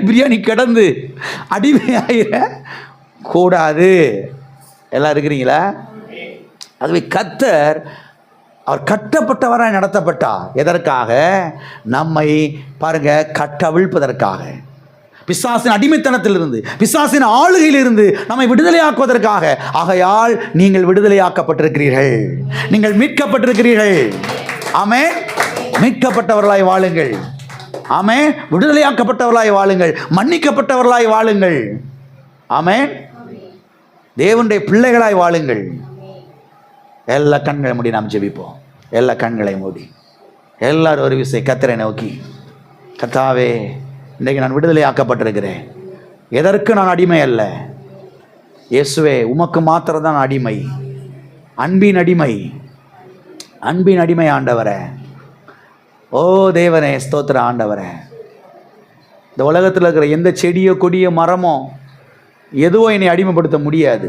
பிரியாணி கிடந்து அடிமை ஆயிடக்கூடாது. எல்லாம் இருக்கிறீங்களா? அதுவே கர்த்தர் அவர் கட்டப்பட்டவராய் நடத்தப்பட்டார். எதற்காக? நம்மை பாருங்க கட்டவிழ்ப்பதற்காக, பிசாசின் அடிமைத்தனத்திலிருந்து, பிசாசின் ஆளுகையிலிருந்து நம்மை விடுதலையாக்குவதற்காக. ஆகையால் நீங்கள் விடுதலையாக்கப்பட்டிருக்கிறீர்கள், நீங்கள் மீட்கப்பட்டிருக்கிறீர்கள். ஆமென். மீட்கப்பட்டவர்களாய் வாழுங்கள். ஆமென். விடுதலையாக்கப்பட்டவர்களாய் வாழுங்கள், மன்னிக்கப்பட்டவர்களாய் வாழுங்கள். ஆமென். தேவனுடைய பிள்ளைகளாய் வாழுங்கள். எல்லா கண்களை மூடி நாம் ஜெபிப்போம். எல்லா கண்களை மூடி எல்லாரும் ஒரு விஷயம் கர்த்தரை நோக்கி, கர்த்தாவே இன்றைக்கு நான் விடுதலை ஆக்கப்பட்டிருக்கிறேன். எதற்கு நான் அடிமை அல்ல இயேசுவே, உமக்கு மாத்திரம் தான் அடிமை. அன்பின் அடிமை, அன்பின் அடிமை ஆண்டவரே. ஓ தேவனே, ஸ்தோத்திர ஆண்டவரே. இந்த உலகத்தில் இருக்கிற எந்த செடியோ கொடியோ மரமோ எதுவோ என்னை அடிமைப்படுத்த முடியாது.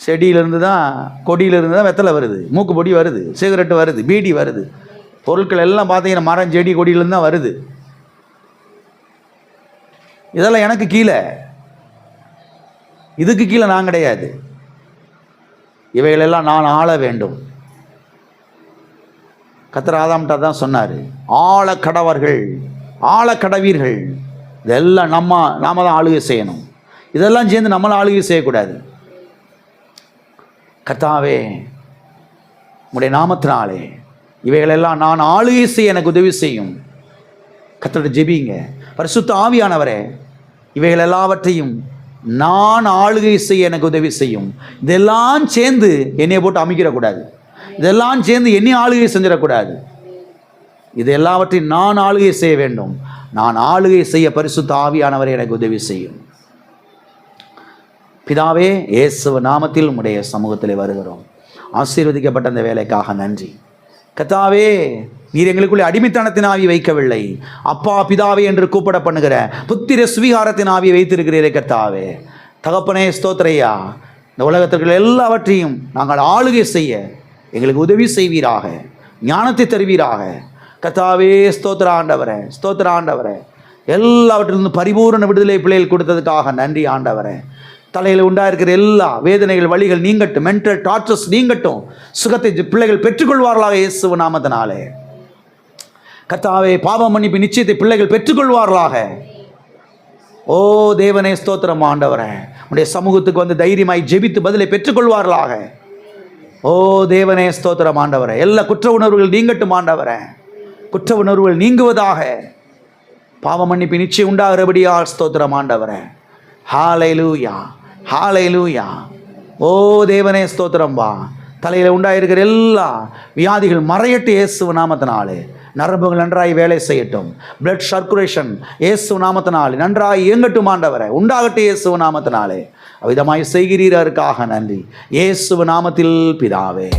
செடியிலிருந்து தான், கொடியிலிருந்து தான் வெத்தலை வருது, மூக்குப்பொடி வருது, சிகரெட்டு வருது, பீடி வருது. பொருட்கள் எல்லாம் பார்த்தீங்கன்னா மரம் செடி கொடியிலிருந்து தான் வருது. இதெல்லாம் எனக்கு கீழே, இதுக்கு கீழே நான் கிடையாது. இவைகளெல்லாம் நான் ஆள வேண்டும். கர்த்தர் ஆதாம்கிட்ட தான் சொன்னார், ஆள கடவர்கள், ஆள கடவீர்கள். இதெல்லாம் நாம தான் ஆளுகை செய்யணும். இதெல்லாம் சேர்ந்து நம்மளை ஆளுகை செய்யக்கூடாது. கர்த்தாவே உம்முடைய நாமத்தினாலே இவைகளெல்லாம் நான் ஆளுகை செய்ய எனக்கு உதவி செய்யும். கர்த்தரோட ஜெபிங்க. பரிசுத்த ஆவியானவரே, இவைகள் எல்லாவற்றையும் நான் ஆளுகை செய்ய எனக்கு உதவி செய்யும். இதெல்லாம் சேர்ந்து என்னையை போட்டு அமைக்கிடக்கூடாது. இதெல்லாம் சேர்ந்து என்னை ஆளுகை செஞ்சிடக்கூடாது. இது எல்லாவற்றையும் நான் ஆளுகை செய்ய வேண்டும். நான் ஆளுகை செய்ய பரிசுத்த ஆவியானவரை எனக்கு உதவி செய்யும். பிதாவே, இயேசு நாமத்தில் உம்முடைய சமூகத்தில் வருகிறோம். ஆசீர்வதிக்கப்பட்ட அந்த வேலைக்காக நன்றி. கர்த்தாவே, நீர் எங்களுக்குள்ளே அடிமைத்தனத்தின் ஆவி வைக்கவில்லை. அப்பா பிதாவே என்று கூப்பிட பண்ணுகிற புத்திர சுவிகாரத்தின் ஆவியை வைத்திருக்கிறீரே கர்த்தாவே. தகப்பனே, ஸ்தோத்திரையா. இந்த உலகத்திற்கு எல்லாவற்றையும் நாங்கள் ஆளுகை செய்ய எங்களுக்கு உதவி செய்வீராக, ஞானத்தை தருவீராக. கர்த்தாவே, ஸ்தோத்திர ஆண்டவரே, ஸ்தோத்திர ஆண்டவரே. எல்லாவற்றிலிருந்து பரிபூரண விடுதலை பிள்ளைகள் கொடுத்ததுக்காக நன்றி ஆண்டவரே. தலையில் உண்டாயிருக்கிற எல்லா வேதனைகள், வலிகள் நீங்கட்டும், மென்டல் டார்ச்சர்ஸ் நீங்கட்டும், சுகத்தை பிள்ளைகள் பெற்றுக்கொள்வார்களாக இயேசு நாமத்தினாலே. கர்த்தாவே, பாவ மன்னிப்பு நிச்சயத்தை பிள்ளைகள் பெற்றுக்கொள்வார்களாக. ஓ தேவனே, ஸ்தோத்திரம் ஆண்டவரே. உடைய சமூகத்துக்கு வந்து தைரியமாய் ஜெபித்து பதிலை பெற்றுக்கொள்வார்களாக. ஓ தேவனே, ஸ்தோத்திரம் ஆண்டவரே. எல்லா குற்ற உணர்வுகள் நீங்கட்டும் ஆண்டவரே. குற்ற உணர்வுகள் நீங்குவதாக. பாவ மன்னிப்பு நிச்சயம் உண்டாகிறபடியால் ஸ்தோத்திரம் ஆண்டவரே. ஹல்லேலூயா, ஹல்லேலூயா. ஓ தேவனே, ஸ்தோத்திரம் வா. தலையில் உண்டாயிருக்கிற எல்லா வியாதிகள் மறையட்டு இயேசு நாமத்தினாலே. நரம்புகள் நன்றாய் வேலை செய்யட்டும். பிளட் சர்க்குலேஷன் இயேசு நாமத்தினாலே நன்றாய் இயங்கட்டும் ஆண்டவரே, உண்டாகட்டும் இயேசு நாமத்தினாலே. அவ்விதமாய் செய்கிறீரற்காக நன்றி, இயேசு நாமத்தில் பிதாவே.